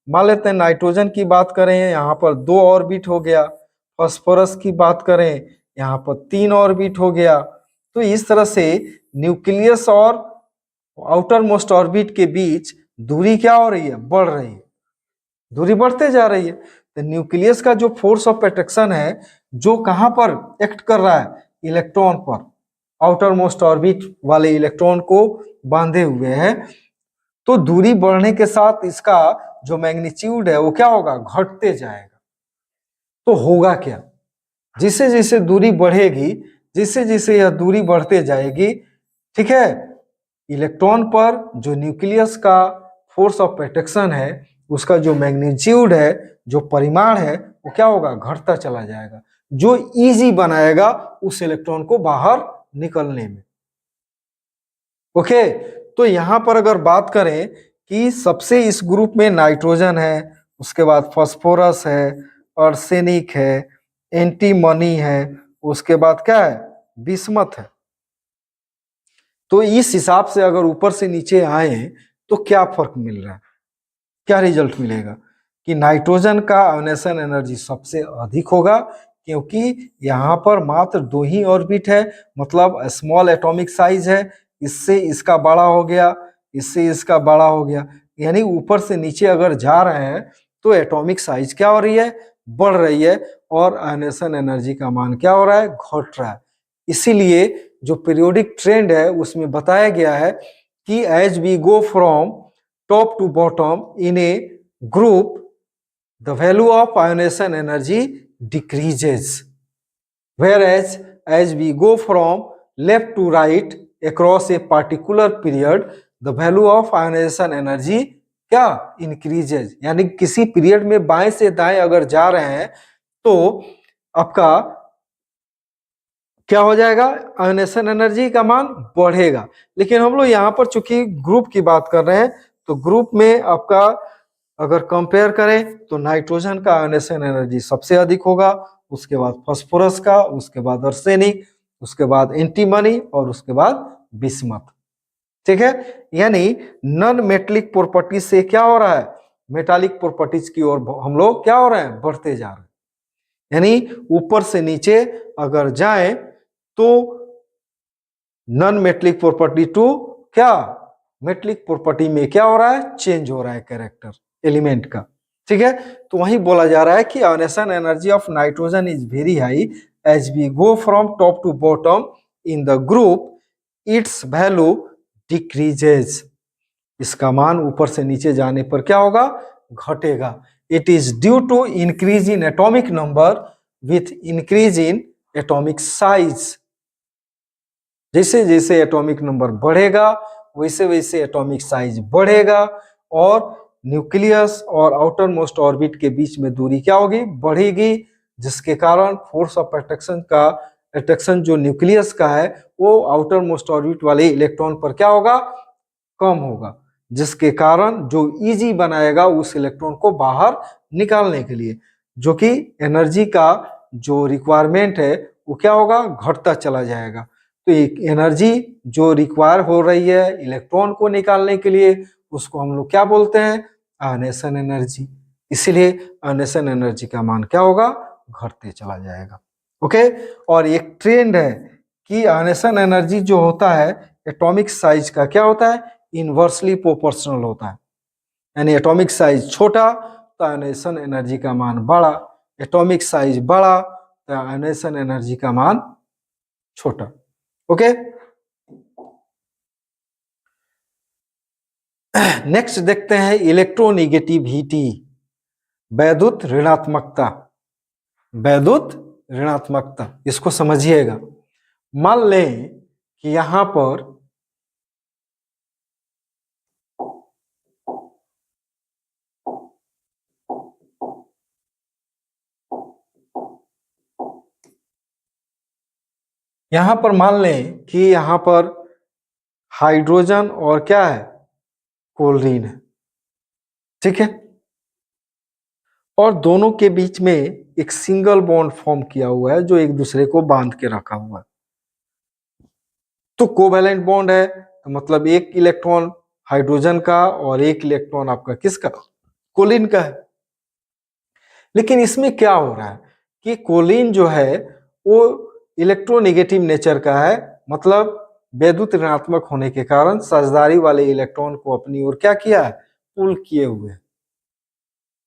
मान लेते हैं नाइट्रोजन की बात करें यहाँ पर 2 ऑर्बिट हो गया, फास्फोरस की बात करें यहाँ पर 3 ऑर्बिट हो गया। तो इस तरह से न्यूक्लियस और आउटर मोस्ट ऑर्बिट के बीच दूरी क्या हो रही है, बढ़ रही है, दूरी बढ़ते जा रही है। तो न्यूक्लियस का जो फोर्स ऑफ अट्रैक्शन है, जो कहां पर एक्ट कर रहा है, इलेक्ट्रॉन पर, आउटर मोस्ट ऑर्बिट वाले इलेक्ट्रॉन को बांधे हुए है। तो दूरी बढ़ने के साथ इसका जो मैग्नीट्यूड है वो क्या होगा, घटते जाएगा। तो होगा क्या, जिससे जिससे दूरी बढ़ेगी, जिससे जिससे यह दूरी बढ़ते जाएगी, ठीक है, इलेक्ट्रॉन पर जो न्यूक्लियस का फोर्स ऑफ अट्रैक्शन है उसका जो मैग्नीट्यूड है, जो परिमाण है, वो क्या होगा, घटता चला जाएगा, जो इजी बनाएगा उस इलेक्ट्रॉन को बाहर निकलने में। ओके, तो यहां पर अगर बात करें कि सबसे इस ग्रुप में नाइट्रोजन है, उसके बाद फास्फोरस है, आर्सेनिक है, एंटीमनी है, उसके बाद क्या है, बिस्मथ है। तो इस हिसाब से अगर ऊपर से नीचे आए तो क्या फर्क मिल रहा है, क्या रिजल्ट मिलेगा कि नाइट्रोजन का आयोनाइजेशन एनर्जी सबसे अधिक होगा, क्योंकि यहाँ पर मात्र 2 ही ऑर्बिट है, मतलब स्मॉल एटॉमिक साइज है, इससे इसका बड़ा हो गया, इससे इसका बड़ा हो गया। यानी ऊपर से नीचे अगर जा रहे हैं तो एटॉमिक साइज क्या हो रही है, बढ़ रही है, और आयोनाइजेशन एनर्जी का मान क्या हो रहा है, घट रहा है। इसीलिए जो पीरियोडिक ट्रेंड है उसमें बताया गया है कि as we go from top to bottom in a group, the value of ionization energy decreases, whereas as we go from left to right across a particular period, the value of ionisation energy क्या increases, यानी किसी period में बाएं से दाएं अगर जा रहे हैं तो आपका क्या हो जाएगा, आयोनाइजेशन एनर्जी का मान बढ़ेगा। लेकिन हम लोग यहाँ पर चूंकि ग्रुप की बात कर रहे हैं तो ग्रुप में आपका अगर कंपेयर करें तो नाइट्रोजन का आयोनाइजेशन एनर्जी सबसे अधिक होगा, उसके बाद फास्फोरस का, उसके बाद आर्सेनिक, उसके बाद एंटीमनी और उसके बाद बिस्मथ। ठीक है, यानी नॉन मेटेलिक प्रॉपर्टी से क्या हो रहा है, मेटालिक प्रॉपर्टीज की ओर हम लोग क्या हो रहे हैं, बढ़ते जा रहे हैं। यानी ऊपर से नीचे अगर जाएं तो नॉन मेटेलिक प्रॉपर्टी टू क्या मेटेलिक प्रॉपर्टी में क्या हो रहा है, चेंज हो रहा है कैरेक्टर एलिमेंट का। ठीक है, तो वही बोला जा रहा है कि ionisation energy of nitrogen is very high as we go from top to bottom in the group, its value decreases. इसका मान ऊपर से नीचे जाने पर क्या होगा, घटेगा। It is due to increase in atomic number with increase in atomic size. जैसे जैसे एटॉमिक नंबर बढ़ेगा वैसे वैसे एटॉमिक साइज बढ़ेगा और न्यूक्लियस और आउटर मोस्ट ऑर्बिट के बीच में दूरी क्या होगी, बढ़ेगी, जिसके कारण फोर्स ऑफ अट्रैक्शन जो न्यूक्लियस का है वो आउटर मोस्ट ऑर्बिट वाले इलेक्ट्रॉन पर क्या होगा, कम होगा, जिसके कारण जो इजी बनाएगा उस इलेक्ट्रॉन को बाहर निकालने के लिए, जो कि एनर्जी का जो रिक्वायरमेंट है वो क्या होगा, घटता चला जाएगा। तो एक एनर्जी जो रिक्वायर हो रही है इलेक्ट्रॉन को निकालने के लिए उसको हम लोग क्या बोलते हैं, आयोनाइजेशन एनर्जी। इसीलिए आयोनाइजेशन एनर्जी का मान क्या होगा, घटते चला जाएगा। ओके, और एक ट्रेंड है कि आयोनाइजेशन एनर्जी जो होता है एटॉमिक साइज का क्या होता है, इनवर्सली प्रोपोर्शनल होता है। यानी एटॉमिक साइज छोटा तो आयोनाइजेशन एनर्जी का मान बड़ा, एटॉमिक साइज बड़ा तो आयोनाइजेशन एनर्जी का मान छोटा। ओके, नेक्स्ट देखते हैं इलेक्ट्रोनेगेटिविटी, वैद्युत ऋणात्मकता। वैद्युत ऋणात्मकता इसको समझिएगा। मान लें कि यहां पर मान लें कि यहां पर हाइड्रोजन और क्या है, क्लोरीन है। ठीक है, और दोनों के बीच में एक सिंगल बॉन्ड फॉर्म किया हुआ है जो एक दूसरे को बांध के रखा हुआ है। तो कोवैलेंट बॉन्ड है तो मतलब एक इलेक्ट्रॉन हाइड्रोजन का और एक इलेक्ट्रॉन आपका किसका, क्लोरीन का है। लेकिन इसमें क्या हो रहा है कि क्लोरीन जो है वो इलेक्ट्रोनेगेटिव नेचर का है, मतलब वैद्युत ऋणात्मक होने के कारण साझेदारी वाले इलेक्ट्रॉन को अपनी ओर क्या किया है, पुल किए हुए।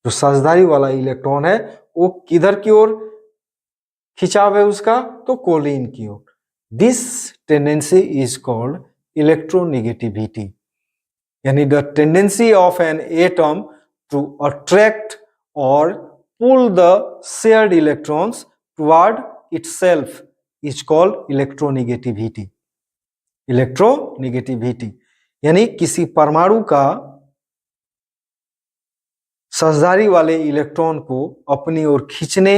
जो साझेदारी वाला इलेक्ट्रॉन है वो किधर की ओर खिंचाव है उसका, तो क्लोरीन की ओर। This tendency is called electronegativity, यानी the tendency of an atom to attract और pull the shared electrons toward itself is called electronegativity। Electronegativity यानी किसी परमाणु का साझेदारी वाले इलेक्ट्रॉन को अपनी ओर खींचने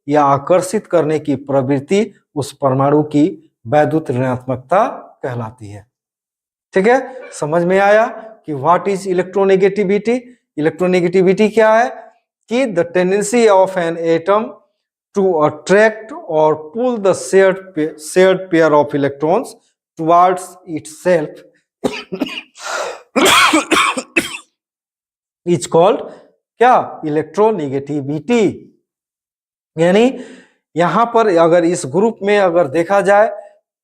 या आकर्षित करने की प्रवृत्ति उस परमाणु की वैद्युत ऋणात्मकता कहलाती है। ठीक है, समझ में आया कि व्हाट इज इलेक्ट्रोनेगेटिविटी। इलेक्ट्रोनेगेटिविटी क्या है कि the tendency of an atom to attract और pull the shared pair of electrons towards itself is called क्या, इलेक्ट्रोनेगेटिविटी। यानी यहां पर अगर इस ग्रुप में अगर देखा जाए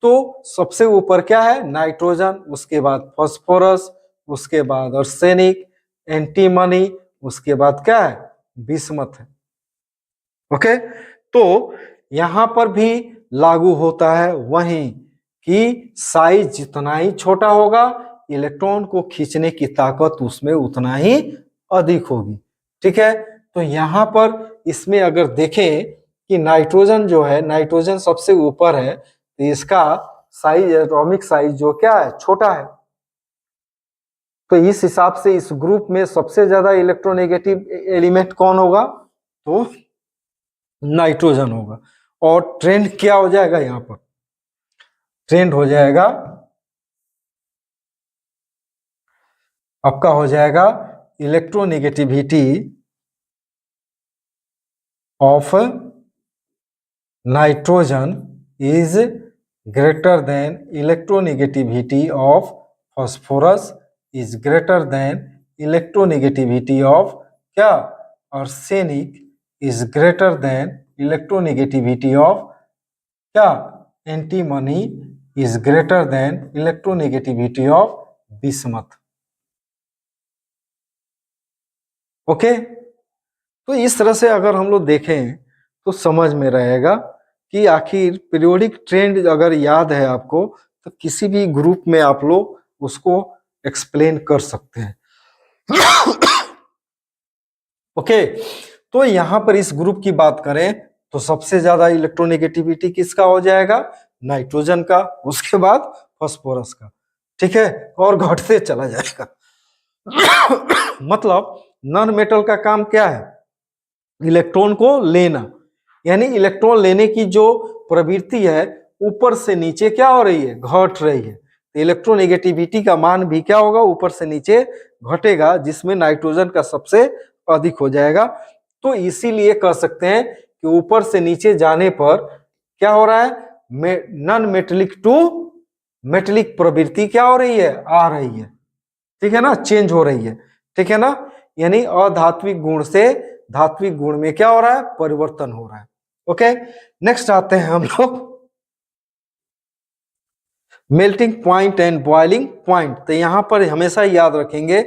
तो सबसे ऊपर क्या है, नाइट्रोजन, उसके बाद फास्फोरस, उसके बाद आर्सेनिक, एंटीमनी, उसके बाद क्या है, बिस्मथ है। ओके, तो यहां पर भी लागू होता है वहीं कि साइज जितना ही छोटा होगा इलेक्ट्रॉन को खींचने की ताकत उसमें उतना ही अधिक होगी। ठीक है, तो यहां पर इसमें अगर देखें कि नाइट्रोजन जो है, नाइट्रोजन सबसे ऊपर है तो इसका साइज, एटॉमिक साइज जो क्या है, छोटा है। तो इस हिसाब से इस ग्रुप में सबसे ज्यादा इलेक्ट्रोनेगेटिव एलिमेंट कौन होगा? तो नाइट्रोजन होगा। और ट्रेंड क्या हो जाएगा? यहां पर ट्रेंड हो जाएगा, आपका हो जाएगा electronegativity of nitrogen is greater than electronegativity of phosphorus is greater than electronegativity of क्या? Arsenic is greater than electronegativity of क्या? Antimony is greater than electronegativity of bismuth. Okay, तो इस तरह से अगर हम लोग देखें तो समझ में रहेगा कि आखिर पीरियोडिक ट्रेंड अगर याद है आपको तो किसी भी ग्रुप में आप लोग उसको एक्सप्लेन कर सकते हैं। ओके, तो यहां पर इस ग्रुप की बात करें तो सबसे ज्यादा इलेक्ट्रोनेगेटिविटी किसका हो जाएगा? नाइट्रोजन का, उसके बाद फास्फोरस का। ठीक है, और घटते चला जाएगा। मतलब नॉन मेटल का काम क्या है? इलेक्ट्रॉन को लेना, यानी इलेक्ट्रॉन लेने की जो प्रवृत्ति है ऊपर से नीचे क्या हो रही है? घट रही है। तो इलेक्ट्रोनेगेटिविटी का मान भी क्या होगा? ऊपर से नीचे घटेगा, जिसमें नाइट्रोजन का सबसे अधिक हो जाएगा। तो इसीलिए कह सकते हैं कि ऊपर से नीचे जाने पर क्या हो रहा है? नॉन मेटेलिक टू मेटेलिक प्रवृत्ति क्या हो रही है? आ रही है। ठीक है ना, चेंज हो रही है। ठीक है ना, यानी अधात्विक गुण से धात्विक गुण में क्या हो रहा है? परिवर्तन हो रहा है। ओके, नेक्स्ट आते हैं हम लोग melting point and boiling point. तो यहां पर हमेशा याद रखेंगे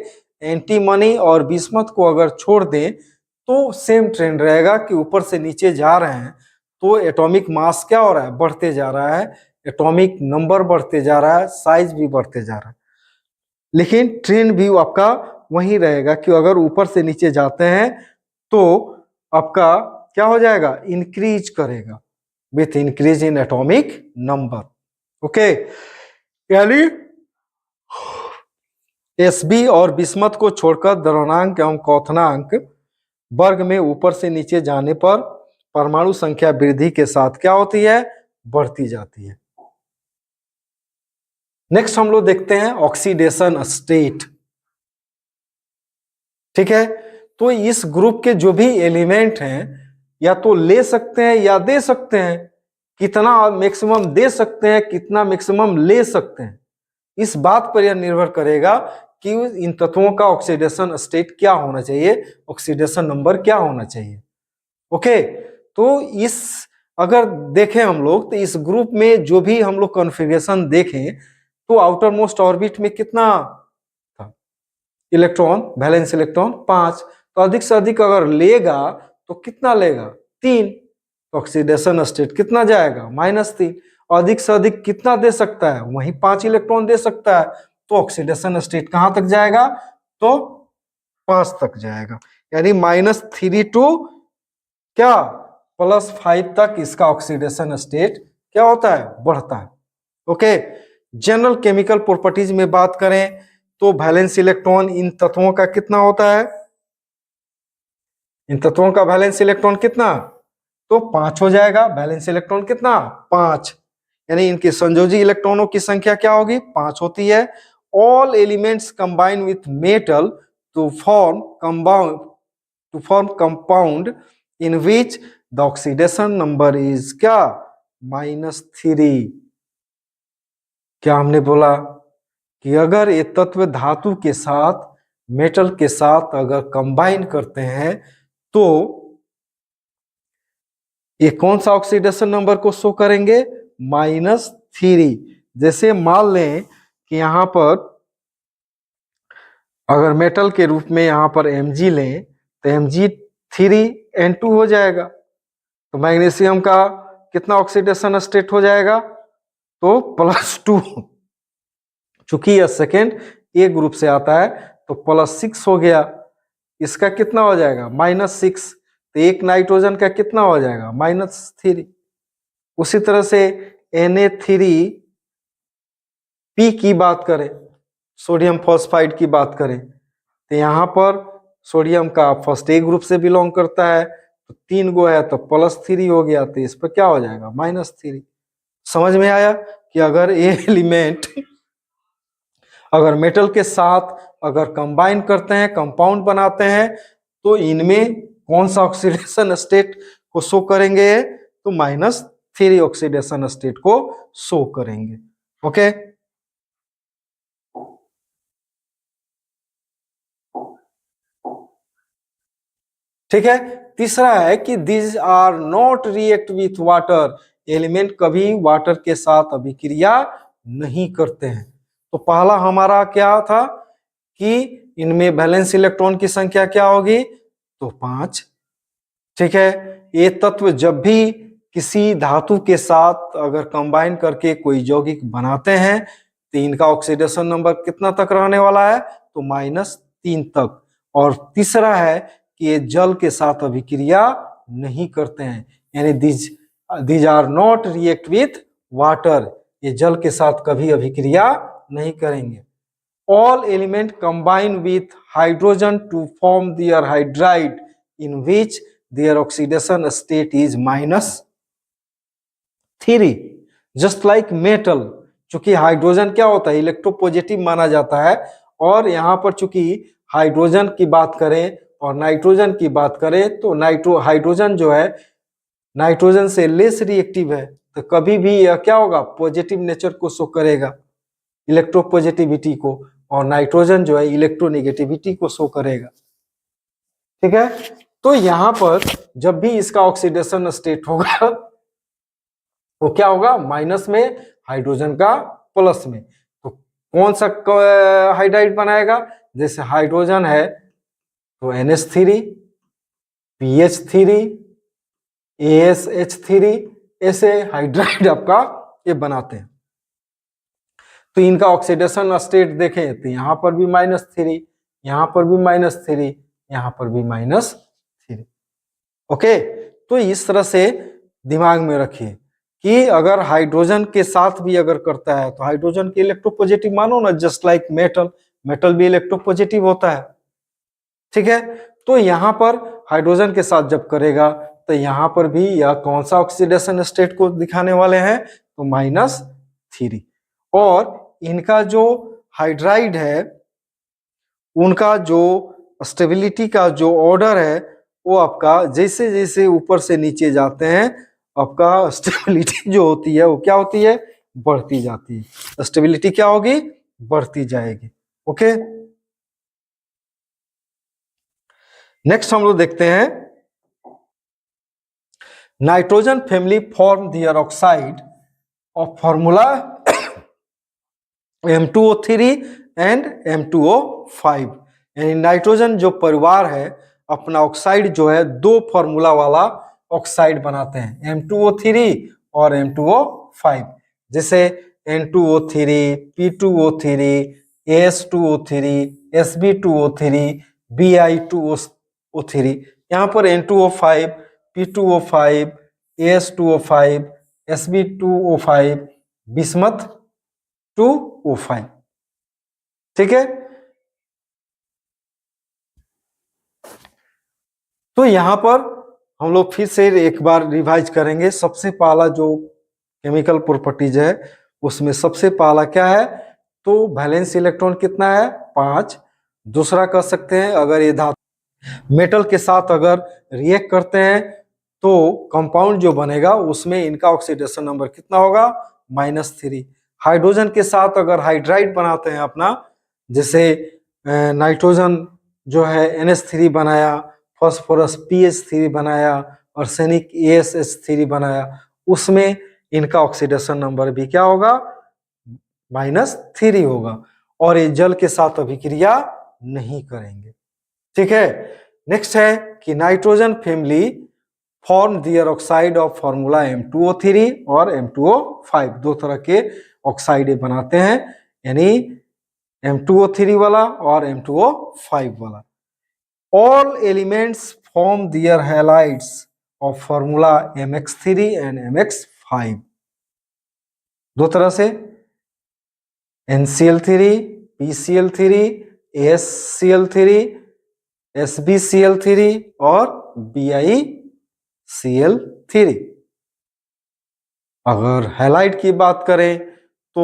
एंटीमनी और बिस्मथ को अगर छोड़ दें तो सेम ट्रेंड रहेगा कि ऊपर से नीचे जा रहे हैं तो एटॉमिक मास क्या हो रहा है? बढ़ते जा रहा है, एटॉमिक नंबर बढ़ते जा रहा है, साइज भी बढ़ते जा रहा है। लेकिन ट्रेंड भी आपका वही रहेगा कि अगर ऊपर से नीचे जाते हैं तो आपका क्या हो जाएगा? इंक्रीज करेगा with increase in atomic number. Okay, यानी एसबी और बिस्मथ को छोड़कर द्रवणांक एवं क्वथनांक वर्ग में ऊपर से नीचे जाने पर परमाणु संख्या वृद्धि के साथ क्या होती है? बढ़ती जाती है। नेक्स्ट हम लोग देखते हैं ऑक्सीडेशन स्टेट। ठीक है, तो इस ग्रुप के जो भी एलिमेंट हैं या तो ले सकते हैं या दे सकते हैं। कितना मैक्सिमम दे सकते हैं, कितना मैक्सिमम ले सकते हैं, इस बात पर यह निर्भर करेगा कि इन तत्वों का ऑक्सीडेशन स्टेट क्या होना चाहिए, ऑक्सीडेशन नंबर क्या होना चाहिए। ओके, तो इस अगर देखें हम लोग तो इस ग्रुप में जो भी हम लोग कॉन्फ़िगरेशन देखें तो आउटर मोस्ट ऑर्बिट में कितना था? Electron, valence electron 5। तो अधिक से अधिक अगर लेगा तो कितना लेगा? 3। तो ऑक्सीडेशन स्टेट कितना जाएगा? -3। अधिक से अधिक कितना दे सकता है? वही 5 इलेक्ट्रॉन दे सकता है। तो ऑक्सीडेशन स्टेट कहां तक जाएगा? तो 5 तक जाएगा, यानी -3 टू क्या +5 तक इसका ऑक्सीडेशन स्टेट क्या होता है? बढ़ता है। ओके, जनरल केमिकल प्रॉपर्टीज में बात करें तो वैलेंस इलेक्ट्रॉन इन तत्वों का कितना होता है? इन तत्वों का वैलेंस इलेक्ट्रॉन कितना? तो 5 हो जाएगा। वैलेंस इलेक्ट्रॉन कितना? 5, यानी इनके संयोजी इलेक्ट्रॉनों की संख्या क्या होगी? 5 होती है। All elements combine with metal to form compound in which the oxidation number is क्या? -3। क्या हमने बोला कि अगर ये तत्व धातु के साथ, मेटल के साथ अगर कंबाइन करते हैं तो ये कौन सा ऑक्सीडेशन नंबर को शो करेंगे? -3। जैसे मान लें कि यहां पर अगर मेटल के रूप में यहां पर Mg लें तो Mg3N2 हो जाएगा। तो मैग्नीशियम का कितना ऑक्सीडेशन स्टेट हो जाएगा? तो +2। चूंकि यह सेकेंड ए ग्रुप से आता है तो +6 हो गया। इसका कितना हो जाएगा? -6। तो एक नाइट्रोजन का कितना हो जाएगा? -3। उसी तरह से Na3P की बात करें सोडियम फॉस्फाइड की बात करें तो यहाँ पर सोडियम का फर्स्ट ए ग्रुप से बिलोंग करता है, तो 3 गो है तो +3 हो गया, तो इस पर क्या हो जाएगा -3। समझ में आया कि अगर ये एलिमेंट अगर मेटल के साथ अगर कंबाइन करते हैं, कंपाउंड बनाते हैं, तो इनमें कौन सा ऑक्सीडेशन स्टेट को शो करेंगे, तो -3 ऑक्सीडेशन स्टेट को शो करेंगे। ओके, ठीक है। तीसरा है कि this are not react with water, element कभी वाटर के साथ अभिक्रिया नहीं करते हैं। तो पहला हमारा क्या था कि इनमें वैलेंस इलेक्ट्रॉन की संख्या क्या होगी, तो 5। ठीक है, ये तत्व जब भी किसी धातु के साथ अगर कंबाइन करके कोई यौगिक बनाते हैं तो इनका ऑक्सीडेशन नंबर कितना तक रहने वाला है, तो -3 तक। और तीसरा है कि ये जल के साथ अभिक्रिया नहीं करते हैं, यानी these are not react with water, ये जल के साथ कभी अभिक्रिया नहीं करेंगे। All element combine with hydrogen to form their hydride in which their oxidation state is -3, just like metal. चूंकि हाइड्रोजन क्या होता है, इलेक्ट्रोपॉजिटिव माना जाता है, और यहाँ पर चूंकि हाइड्रोजन की बात करें और नाइट्रोजन की बात करें तो हाइड्रोजन जो है नाइट्रोजन से लेस रिएक्टिव है, तो कभी भी यह क्या होगा, पॉजिटिव नेचर को शो करेगा, इलेक्ट्रोपॉजिटिविटी को, और नाइट्रोजन जो है इलेक्ट्रोनेगेटिविटी को शो करेगा। ठीक है, तो यहाँ पर जब भी इसका ऑक्सीडेशन स्टेट होगा वो क्या होगा, माइनस में, हाइड्रोजन का प्लस में। तो कौन सा हाइड्राइड बनाएगा, जैसे हाइड्रोजन है तो NH3, PH3, ASH3, ऐसे हाइड्राइड आपका ये बनाते हैं। तो इनका ऑक्सीडेशन स्टेट देखें तो यहाँ पर भी -3, यहाँ पर भी -3, यहाँ पर भी -3। ओके, तो इस तरह से दिमाग में रखिए कि अगर हाइड्रोजन के साथ भी अगर करता है तो हाइड्रोजन के इलेक्ट्रोपॉजिटिव मानो ना, जस्ट लाइक मेटल, मेटल भी इलेक्ट्रोपॉजिटिव होता है। ठीक है, तो यहाँ पर हाइड्रोजन के साथ जब करेगा तो यहाँ पर भी यह कौन सा ऑक्सीडेशन स्टेट को दिखाने वाले हैं, तो -3। और इनका जो हाइड्राइड है उनका जो स्टेबिलिटी का जो ऑर्डर है वो आपका जैसे जैसे ऊपर से नीचे जाते हैं आपका स्टेबिलिटी जो होती है वो क्या होती है, बढ़ती जाती है। स्टेबिलिटी क्या होगी, बढ़ती जाएगी। ओके, नेक्स्ट हम लोग देखते हैं nitrogen family form their oxide of formula M2O3 and M2O5। यानी नाइट्रोजन जो परिवार है अपना ऑक्साइड जो है 2 फॉर्मूला वाला ऑक्साइड बनाते हैं, M2O3 और M2O5। जैसे N2O3, P2O3, AS2O3, Sb2O3, Bi2O3। यहाँ पर N2O5, P2O5, AS2O5, Sb2O5, bismuth 2O5। ठीक है, तो यहां पर हम लोग फिर से एक बार रिवाइज करेंगे। सबसे पहला जो केमिकल प्रॉपर्टीज है उसमें सबसे पहला क्या है, तो वैलेंस इलेक्ट्रॉन कितना है, 5। दूसरा कह सकते हैं अगर ये धातु मेटल के साथ अगर रिएक्ट करते हैं तो कंपाउंड जो बनेगा उसमें इनका ऑक्सीडेशन नंबर कितना होगा, -3। हाइड्रोजन के साथ अगर हाइड्राइड बनाते हैं अपना, जैसे नाइट्रोजन जो है NH3 बनाया, फास्फोरस PH3 बनाया, आर्सेनिक AsH3 बनाया, उसमें इनका ऑक्सीडेशन नंबर भी क्या होगा, -3 होगा, और ये जल के साथ अभिक्रिया नहीं करेंगे। ठीक है, नेक्स्ट है कि nitrogen family form their oxide of formula M2O3 और M2O5। 2 तरह के ऑक्साइड बनाते हैं, यानी M2O3 वाला और M2O5 वाला। All elements form their halides of formula MX3 and MX5। 2 तरह से NCl3, PCl3, AsCl3, SbCl3 और BiCl3। अगर हैलाइड की बात करें तो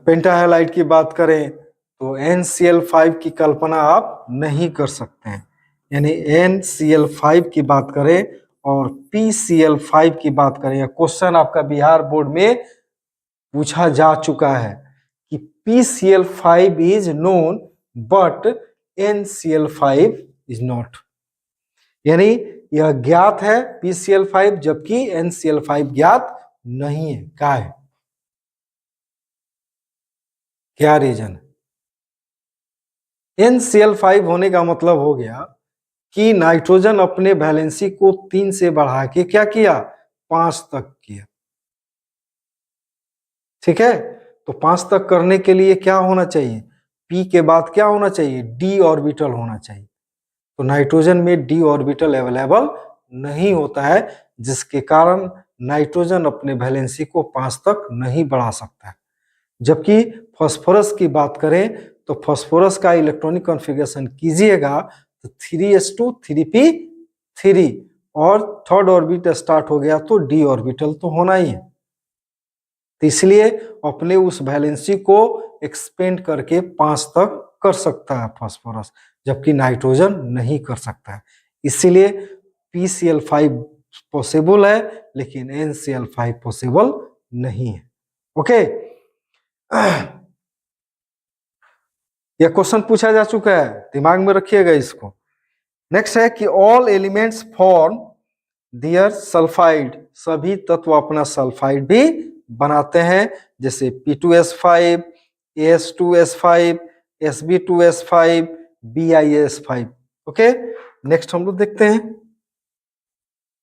पेंटाहैलाइड की बात करें तो NCl5 की कल्पना आप नहीं कर सकते हैं। यानी NCl5 की बात करें और PCl5 की बात करें, यह क्वेश्चन आपका बिहार बोर्ड में पूछा जा चुका है कि PCl5 is known but NCl5 is not. यानी यह ज्ञात है PCl5 जबकि NCl5 ज्ञात नहीं है। क्या है, क्या रीजन? NCl5 होने का मतलब हो गया कि नाइट्रोजन अपने वैलेंसी को 3 से बढ़ा के क्या किया, 5 तक किया। ठीक है, तो 5 तक करने के लिए क्या होना चाहिए, P के बाद क्या होना चाहिए, D ऑर्बिटल होना चाहिए। तो नाइट्रोजन में D ऑर्बिटल अवेलेबल नहीं होता है, जिसके कारण नाइट्रोजन अपने वैलेंसी को 5 तक नहीं बढ़ा सकता है। जबकि फास्फोरस की बात करें तो फास्फोरस का इलेक्ट्रॉनिक कॉन्फ़िगरेशन कीजिएगा तो 3s2 3p3 और थर्ड ऑर्बिट स्टार्ट हो गया तो D ऑर्बिटल तो होना ही है। तो इसलिए अपने उस वैलेंसी को एक्सपेंड करके 5 तक कर सकता है फास्फोरस, जबकि नाइट्रोजन नहीं कर सकता है। इसीलिए PCl5 पॉसिबल है लेकिन NCl5 पॉसिबल नहीं है। ओके, यह क्वेश्चन पूछा जा चुका है, दिमाग में रखिएगा इसको। नेक्स्ट है कि all elements form their sulphide, सभी तत्व अपना सल्फाइड भी बनाते हैं, जैसे P2S5, AS2S5, Sb2S5, BiS5। Okay, next हम लोग देखते हैं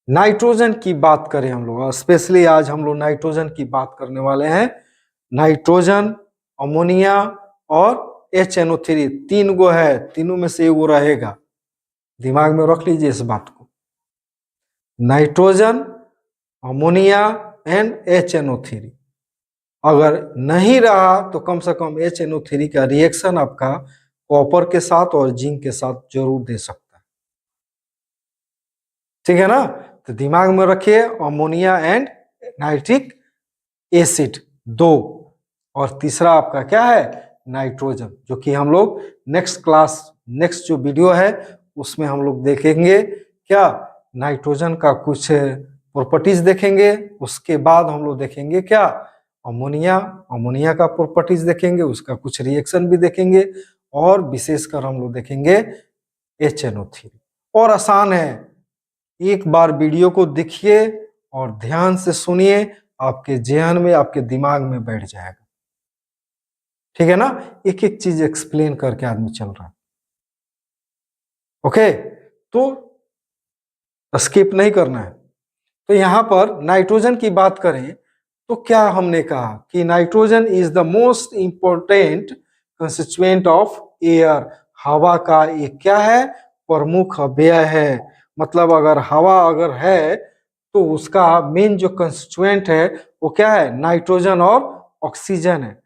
नाइट्रोजन की बात करें हम लोग, स्पेशली आज हम लोग नाइट्रोजन की बात करने वाले हैं। नाइट्रोजन, अमोनिया और HNO3 तीन गो है, तीनों में से एगो रहेगा, दिमाग में रख लीजिए इस बात को। नाइट्रोजन, अमोनिया एंड HNO3 अगर नहीं रहा तो कम से कम HNO3 का रिएक्शन आपका कॉपर के साथ और जिंक के साथ जरूर दे सकता है। ठीक है ना, तो दिमाग में रखिए अमोनिया एंड नाइट्रिक एसिड 2, और तीसरा आपका क्या है, नाइट्रोजन, जो कि हम लोग नेक्स्ट क्लास, नेक्स्ट जो वीडियो है उसमें हम लोग देखेंगे क्या, नाइट्रोजन का कुछ प्रॉपर्टीज देखेंगे। उसके बाद हम लोग देखेंगे क्या, अमोनिया, अमोनिया का प्रॉपर्टीज देखेंगे, उसका कुछ रिएक्शन भी देखेंगे, और विशेषकर हम लोग देखेंगे HNO3। और आसान है, एक बार वीडियो को देखिए और ध्यान से सुनिए, आपके ज़हन में, आपके दिमाग में बैठ जाएगा। ठीक है ना, एक एक चीज एक्सप्लेन करके आदमी चल रहा है। ओके, तो स्किप नहीं करना है। तो यहां पर नाइट्रोजन की बात करें तो क्या हमने कहा कि nitrogen is the most important constituent of air, हवा का एक क्या है, प्रमुख अवयव है। मतलब अगर हवा अगर है तो उसका मेन जो कंस्टिट्यूएंट है वो क्या है, नाइट्रोजन और ऑक्सीजन है,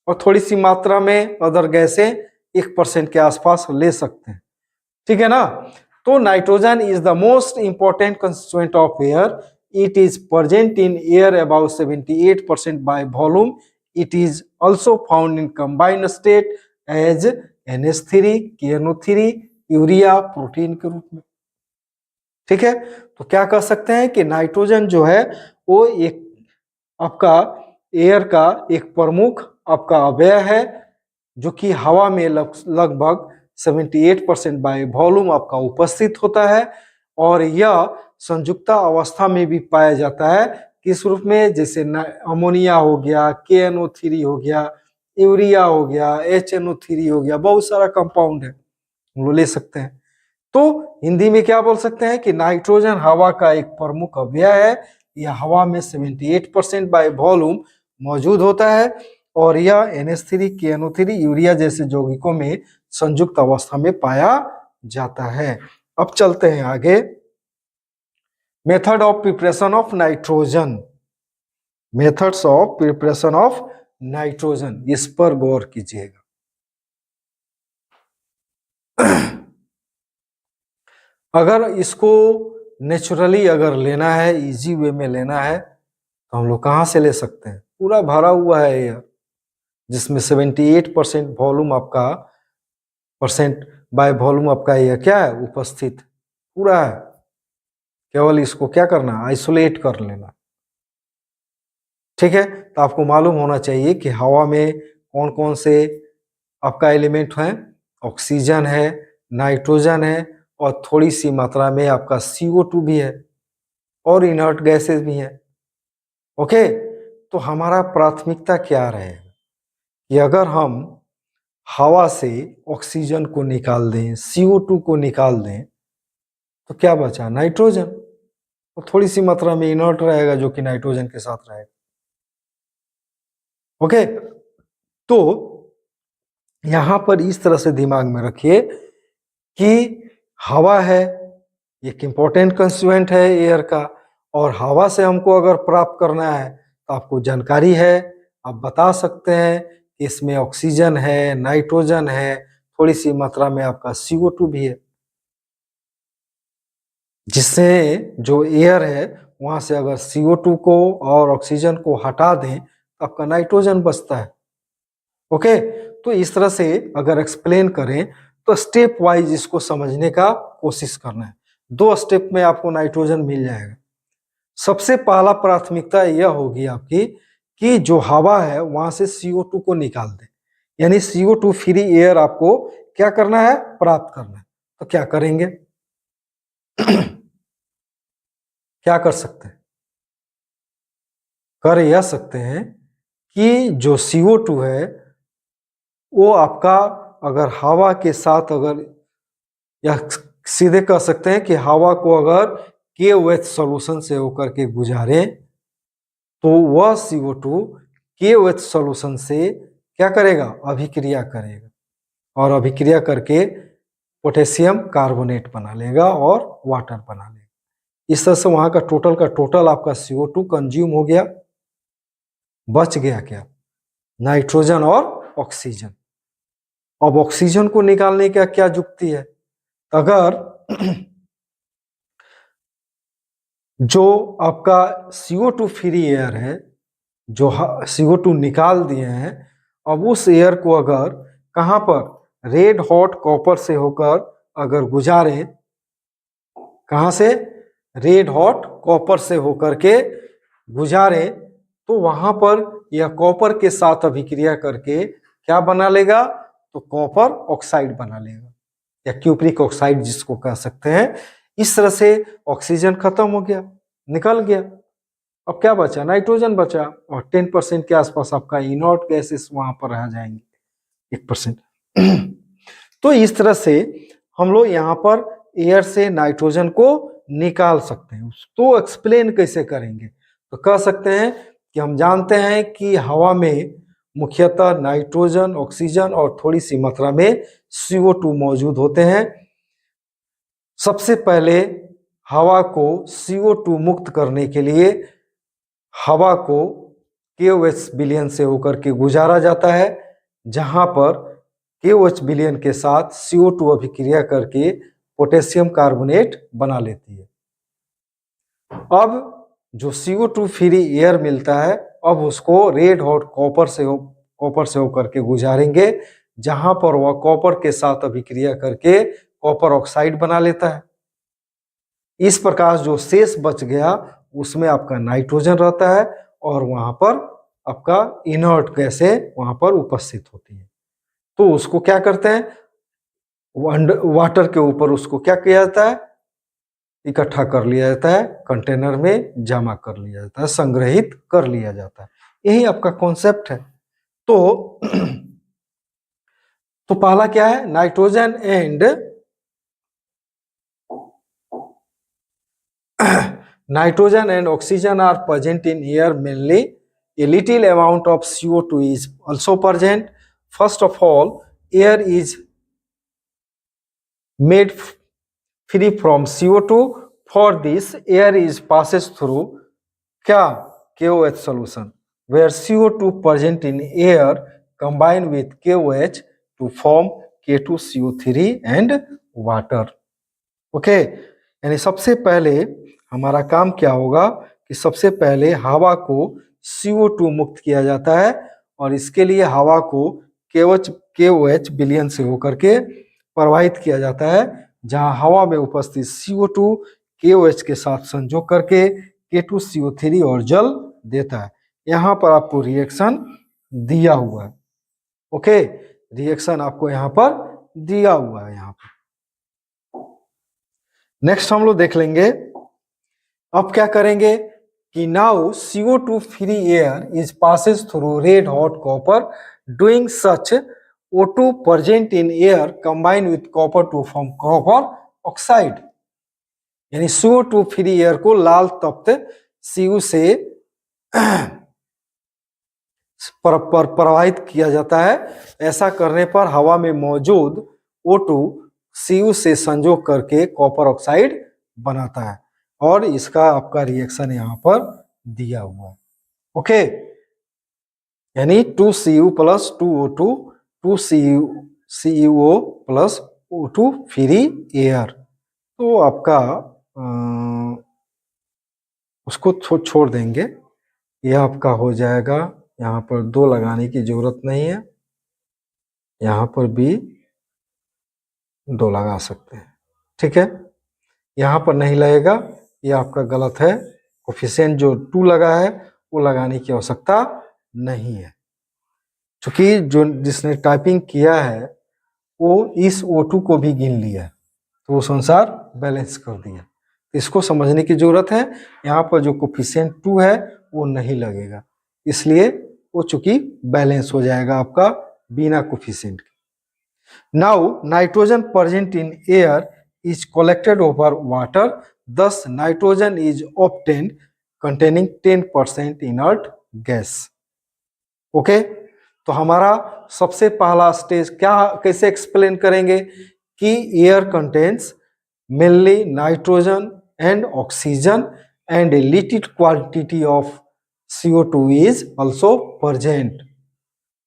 और थोड़ी सी मात्रा में अदर गैसें 1% के आसपास ले सकते हैं। ठीक है ना, तो nitrogen is the most important constituent of air. It is present in air about 78% by volume. It is also found in combined state as NH3, KNO3, urea protein के रूप में। ठीक है, तो क्या कह सकते हैं कि नाइट्रोजन जो है वो एक आपका एयर का एक प्रमुख आपका अवयव है, जो कि हवा में लगभग 78% बाय वॉल्यूम आपका उपस्थित होता है, और यह संयुक्ता अवस्था में भी पाया जाता है। किस रूप में, जैसे अमोनिया हो गया, KNO3 हो गया, यूरिया हो गया, HNO3 हो गया, बहुत सारा कंपाउंड है, हम लोग ले सकते हैं। तो हिंदी में क्या बोल सकते हैं कि नाइट्रोजन हवा का एक प्रमुख अवयव है। यह हवा में 78% बाय वॉल्यूम मौजूद होता है, और यह NH3, KNO3, यूरिया जैसे यौगिकों में संयुक्त अवस्था में पाया जाता है। अब चलते हैं आगे, method of preparation of nitrogen. Methods of preparation of nitrogen, इस पर गौर कीजिएगा। अगर इसको नेचुरली अगर लेना है, इजी वे में लेना है, तो हम लोग कहाँ से ले सकते हैं? पूरा भरा हुआ है एयर, जिसमें 78% वॉल्यूम आपका, परसेंट बाय वॉल्यूम आपका एयर क्या है? उपस्थित पूरा है। केवल इसको क्या करना? आइसोलेट कर लेना। ठीक है, तो आपको मालूम होना चाहिए कि हवा में कौन कौन से आपका एलिमेंट हैं। ऑक्सीजन है, नाइट्रोजन है, और थोड़ी सी मात्रा में आपका CO2 भी है, और इनर्ट गैसेस भी हैं। ओके, तो हमारा प्राथमिकता क्या रहेगा कि अगर हम हवा से ऑक्सीजन को निकाल दें, CO2 को निकाल दें, तो क्या बचा? नाइट्रोजन। तो थोड़ी सी मात्रा में इनर्ट रहेगा जो कि नाइट्रोजन के साथ रहेगा। ओके, तो यहां पर इस तरह से दिमाग में रखिए कि हवा है, एक इंपॉर्टेंट कंस्टिट्यूएंट है एयर का, और हवा से हमको अगर प्राप्त करना है तो आपको जानकारी है, आप बता सकते हैं कि इसमें ऑक्सीजन है, नाइट्रोजन है, थोड़ी सी मात्रा में आपका CO2 भी है, जिससे जो एयर है वहां से अगर CO2 को और ऑक्सीजन को हटा दें तो आपका नाइट्रोजन बचता है। ओके, तो इस तरह से अगर एक्सप्लेन करें तो स्टेप वाइज इसको समझने का कोशिश करना है। 2 स्टेप में आपको नाइट्रोजन मिल जाएगा। सबसे पहला प्राथमिकता यह होगी आपकी कि जो हवा है वहां से CO2 को निकाल दें, यानी CO2 फ्री एयर आपको क्या करना है? प्राप्त करना है। तो क्या करेंगे? क्या कर सकते हैं? कर यह सकते हैं कि जो CO2 है वो आपका अगर हवा के साथ, अगर या सीधे कह सकते हैं कि हवा को अगर KOH सॉल्यूशन से होकर के गुजारें तो वह CO2 KOH सॉल्यूशन से क्या करेगा? अभिक्रिया करेगा, और अभिक्रिया करके पोटेशियम कार्बोनेट बना लेगा और वाटर बना लेगा। इस तरह से वहां का टोटल आपका CO2 कंज्यूम हो गया। बच गया क्या? नाइट्रोजन और ऑक्सीजन। अब ऑक्सीजन को निकालने का क्या जुक्ति है? अगर जो आपका CO2 फ्री एयर है, जो CO2 निकाल दिए हैं, अब उस एयर को अगर कहां पर? रेड हॉट कॉपर से होकर अगर गुजारे, कहां से? रेड हॉट कॉपर से होकर के गुजारे, तो वहां पर यह कॉपर के साथ अभिक्रिया करके क्या बना लेगा? तो कॉपर ऑक्साइड बना लेगा, या क्यूप्रिक ऑक्साइड जिसको कह सकते हैं। इस तरह से ऑक्सीजन खत्म हो गया, निकल गया। अब क्या बचा? नाइट्रोजन बचा, और 10% के आसपास आपका इनर्ट गैसेस वहां पर रह जाएंगे, 1%। तो इस तरह से हम लोग यहाँ पर एयर से नाइट्रोजन को निकाल सकते हैं। तो एक्सप्लेन कैसे करेंगे? तो कह सकते हैं कि हम जानते हैं कि हवा में मुख्यतः नाइट्रोजन, ऑक्सीजन और थोड़ी सी मात्रा में CO2 मौजूद होते हैं। सबसे पहले हवा को CO2 मुक्त करने के लिए हवा को KOH विलयन से होकर के गुजारा जाता है, जहां पर KOH विलयन के साथ CO2 अभिक्रिया करके पोटेशियम कार्बोनेट बना लेती है। अब जो CO2 फ्री एयर मिलता है, अब उसको रेड हॉट कॉपर से होकर के गुजारेंगे, जहां पर वह कॉपर के साथ अभिक्रिया करके कॉपर ऑक्साइड बना लेता है। इस प्रकार जो शेष बच गया उसमें आपका नाइट्रोजन रहता है, और वहां पर आपका इनर्ट गैसें वहां पर उपस्थित होती है। तो उसको क्या करते हैं? वाटर के ऊपर उसको क्या किया जाता है? इकट्ठा कर लिया जाता है, कंटेनर में जमा कर लिया जाता है, संग्रहित कर लिया जाता है। यही आपका कॉन्सेप्ट है। तो पहला क्या है? Nitrogen and nitrogen and oxygen are present in air mainly. A little amount of CO2 is also present. First of all, air is made free from CO2. For this, air is passes through क्या? KOH solution where CO2 present in air combine with KOH to form K2CO3 and water. Okay, यानी सबसे पहले हमारा काम क्या होगा कि सबसे पहले हवा को CO2 मुक्त किया जाता है और इसके लिए हवा को KOH विलयन से होकर के प्रवाहित किया जाता है, जहां हवा में उपस्थित CO2 KOH के साथ संयोग करके K2CO3 और जल देता है। यहाँ पर आपको रिएक्शन दिया हुआ है। ओके, रिएक्शन आपको यहाँ पर दिया हुआ है। यहाँ पर नेक्स्ट हम लोग देख लेंगे। अब क्या करेंगे कि now CO2 free air is passes through red hot copper doing such O2 present in air combine with copper to form copper oxide. यानी CO2 फ्री एयर को लाल तप्त Cu से प्रवाहित किया जाता है। ऐसा करने पर हवा में मौजूद O2 Cu से संयोग करके कॉपर ऑक्साइड बनाता है और इसका आपका रिएक्शन यहाँ पर दिया हुआ है। ओके, यानी 2Cu plus 2O2 2CuO plus O2 free air. तो आपका उसको छोड़ देंगे, यह आपका हो जाएगा। यहाँ पर 2 लगाने की जरूरत नहीं है, यहाँ पर भी 2 लगा सकते हैं। ठीक है, यहाँ पर नहीं लगेगा, यह आपका गलत है। कोफिशिएंट जो 2 लगा है वो लगाने की आवश्यकता नहीं है, क्योंकि जो जिसने टाइपिंग किया है वो इस O2 को भी गिन लिया, तो उस अनुसार बैलेंस कर दिया। इसको समझने की जरूरत है। यहाँ पर जो कोफिशिएंट 2 है वो नहीं लगेगा, इसलिए वो चूंकि बैलेंस हो जाएगा आपका बिना कोफिशिएंट के। Now nitrogen present in air is collected over water, thus nitrogen is obtained containing 10% inert gas. Okay, तो हमारा सबसे पहला स्टेज क्या कैसे एक्सप्लेन करेंगे कि air contains mainly nitrogen and oxygen and a little quantity of CO2 is also present.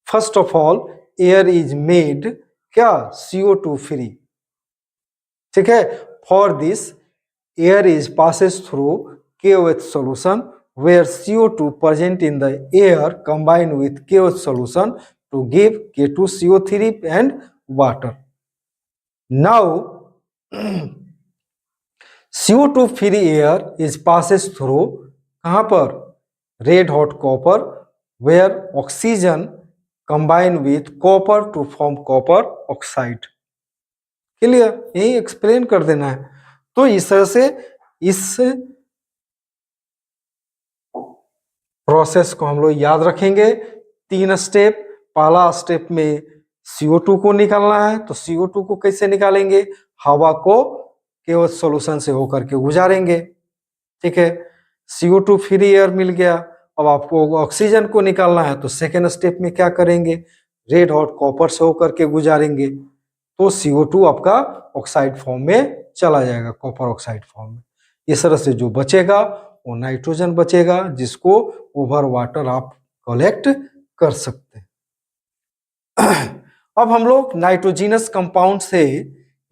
First of all, air is made क्या CO2 free। ठीक है, for this air is passes through KOH solution where CO2 present in the air combine with KOH solution to give K2CO3 and water. Now CO2 free air is passes through कहाँ पर red hot copper where oxygen combine with copper to form copper oxide. Clear, यही explain कर देना है। तो इस तरह से इस प्रोसेस को हम लोग याद रखेंगे। 3 स्टेप। पहला स्टेप में CO2 को निकालना है, तो CO2 को कैसे निकालेंगे, हवा को केवल सॉल्यूशन से होकर के गुजारेंगे। ठीक है, CO2 फ्री एयर मिल गया। अब आपको ऑक्सीजन को निकालना है, तो सेकेंड स्टेप में क्या करेंगे, रेड हॉट कॉपर से होकर के गुजारेंगे, तो CO2 आपका ऑक्साइड फॉर्म में चला जाएगा, कॉपर ऑक्साइड फॉर्म में। इस तरह से जो बचेगा वो नाइट्रोजन बचेगा, जिसको ओवर वाटर आप कलेक्ट कर सकते हैं। अब हम लोग नाइट्रोजिनस कंपाउंड से,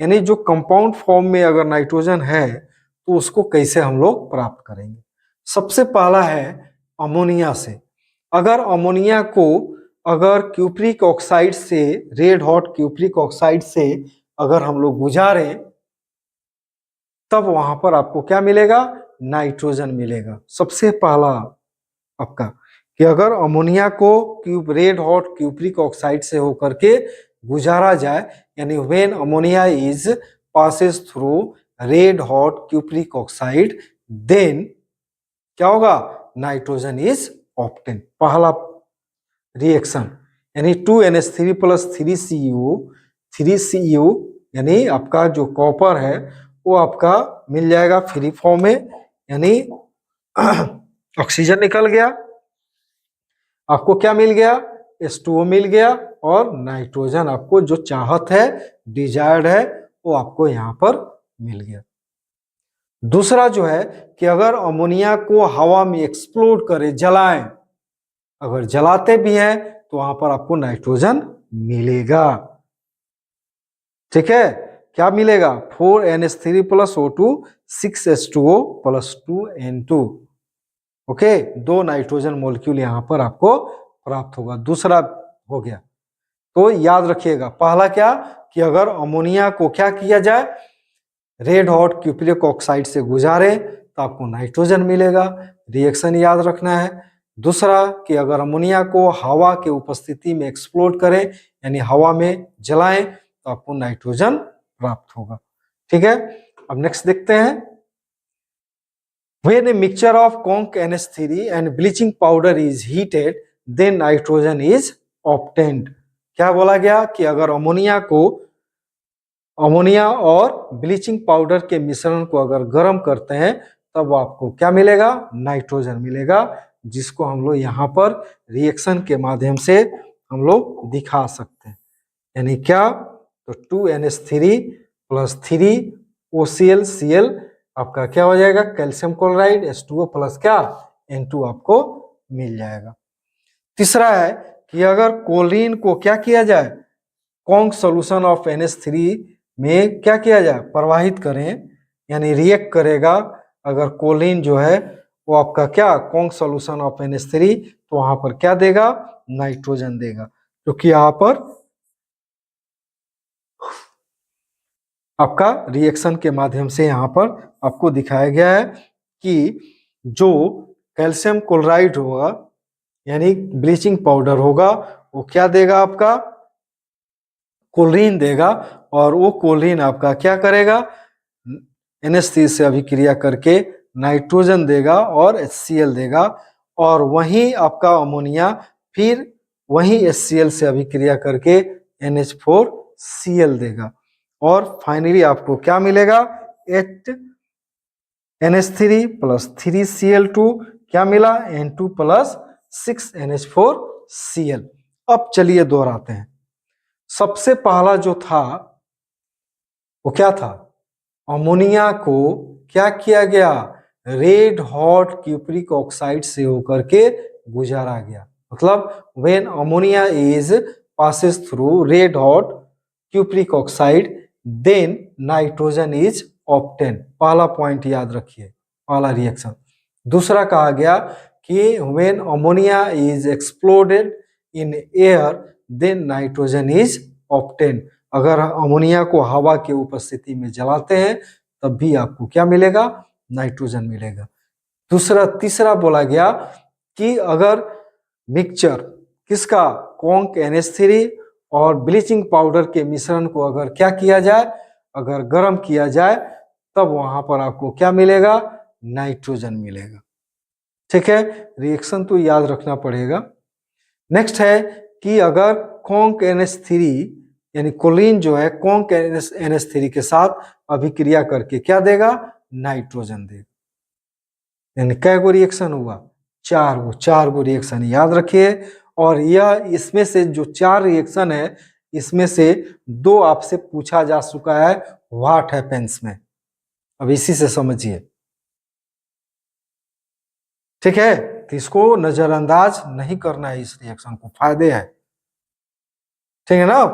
यानी जो कंपाउंड फॉर्म में अगर नाइट्रोजन है तो उसको कैसे हम लोग प्राप्त करेंगे। सबसे पहला है अमोनिया से। अगर अमोनिया को अगर क्यूप्रिक ऑक्साइड से, रेड हॉट क्यूप्रिक ऑक्साइड से अगर हम लोग गुजारें, तब वहां पर आपको क्या मिलेगा, नाइट्रोजन मिलेगा। सबसे पहला आपका कि अगर अमोनिया को रेड हॉट क्यूप्रिक ऑक्साइड से होकर के गुजारा जाए, यानी when ammonia is passes through red hot cupric oxide, then क्या होगा, नाइट्रोजन इज ऑब्टेन। पहला रिएक्शन, यानी 2NH3 प्लस 3Cu यानी आपका जो कॉपर है वो आपका मिल जाएगा फ्री फॉर्म में, यानी ऑक्सीजन निकल गया, आपको क्या मिल गया, H2O मिल गया, और नाइट्रोजन आपको जो चाहत है, डिजायर्ड है, वो आपको यहाँ पर मिल गया। दूसरा जो है कि अगर अमोनिया को हवा में एक्सप्लोड करे, जलाएं, अगर जलाते भी हैं तो वहां पर आपको नाइट्रोजन मिलेगा। ठीक है, क्या मिलेगा? 4NH3 plus O2 6H2O plus 2N2। Okay, 2 nitrogen molecule यहां पर आपको प्राप्त होगा। दूसरा हो गया, तो याद रखिएगा पहला क्या कि अगर अमोनिया को क्या किया जाए, रेड हॉट क्यूप्रिक ऑक्साइड से गुजारे तो आपको नाइट्रोजन मिलेगा, रिएक्शन याद रखना है। दूसरा कि अगर अमोनिया को हवा के उपस्थिति में एक्सप्लोड करें यानी हवा में जलाएं तो आपको नाइट्रोजन प्राप्त होगा। ठीक है, अब नेक्स्ट देखते हैं। When a mixture of conc NH3 and bleaching powder is heated, then nitrogen is obtained। क्या बोला गया कि अगर अमोनिया और ब्लीचिंग पाउडर के मिश्रण को अगर गर्म करते हैं तब आपको क्या मिलेगा? नाइट्रोजन मिलेगा, जिसको हम लोग यहाँ पर रिएक्शन के माध्यम से हम लोग दिखा सकते हैं। यानी क्या? तो 2NH3 प्लस 3OCl आपका क्या हो जाएगा? कैल्शियम क्लोराइड, H2O प्लस क्या? N2 आपको मिल जाएगा। तीसरा है कि अगर क्लोरीन को क्या किया जाए, कॉन्क सोल्यूशन ऑफ NH3 में क्या किया जाए? प्रवाहित करें, यानी रिएक्ट करेगा। अगर क्लोरीन जो है वो आपका क्या? कॉन्क सोल्यूशन ऑफ NH3, तो वहां पर क्या देगा? नाइट्रोजन देगा, क्योंकि यहाँ पर आपका रिएक्शन के माध्यम से यहाँ पर आपको दिखाया गया है कि जो कैल्शियम क्लोराइड होगा यानी ब्लीचिंग पाउडर होगा वो क्या देगा? आपका क्लोरीन देगा, और वो क्लोरीन आपका क्या करेगा? NH3 से अभिक्रिया करके नाइट्रोजन देगा और HCl देगा, और वहीं आपका अमोनिया फिर वहीं HCl से अभिक्रिया करके NH4Cl देगा, और फाइनली आपको क्या मिलेगा? 8NH3 प्लस 3Cl2 क्या मिला? N2 plus 6NH4Cl। अब चलिए दोहराते हैं। सबसे पहला जो था वो क्या था? अमोनिया को क्या किया गया? रेड हॉट क्यूप्रिक ऑक्साइड से होकर के गुजारा गया। मतलब when ammonia is passes through red hot cupric oxide then nitrogen is obtain. पहला पॉइंट याद रखिए, पहला रिएक्शन। दूसरा कहा गया कि when ammonia is exploded in air then nitrogen is obtain. अगर अमोनिया को हवा की उपस्थिति में जलाते हैं तब भी आपको क्या मिलेगा? नाइट्रोजन मिलेगा। तीसरा बोला गया कि अगर मिक्सचर किसका? कॉन्क NH3 और ब्लीचिंग पाउडर के मिश्रण को अगर क्या किया जाए? अगर गर्म किया जाए तब वहां पर आपको क्या मिलेगा? नाइट्रोजन मिलेगा। ठीक है, रिएक्शन तो याद रखना पड़ेगा। नेक्स्ट है कि अगर कॉन्क NH3 यानी क्लोरीन जो है कॉन्क NH3 के साथ अभिक्रिया करके क्या देगा? नाइट्रोजन देगा। यानी कै गो रिएक्शन हुआ? चार गो रिएक्शन याद रखिए। और यह इसमें से जो 4 रिएक्शन है इसमें से 2 आपसे पूछा जा चुका है व्हाट हैपेंस में। अब इसी से समझिए। ठीक है, तो इसको नजरअंदाज नहीं करना है, इस रिएक्शन को, फायदे है। ठीक है ना?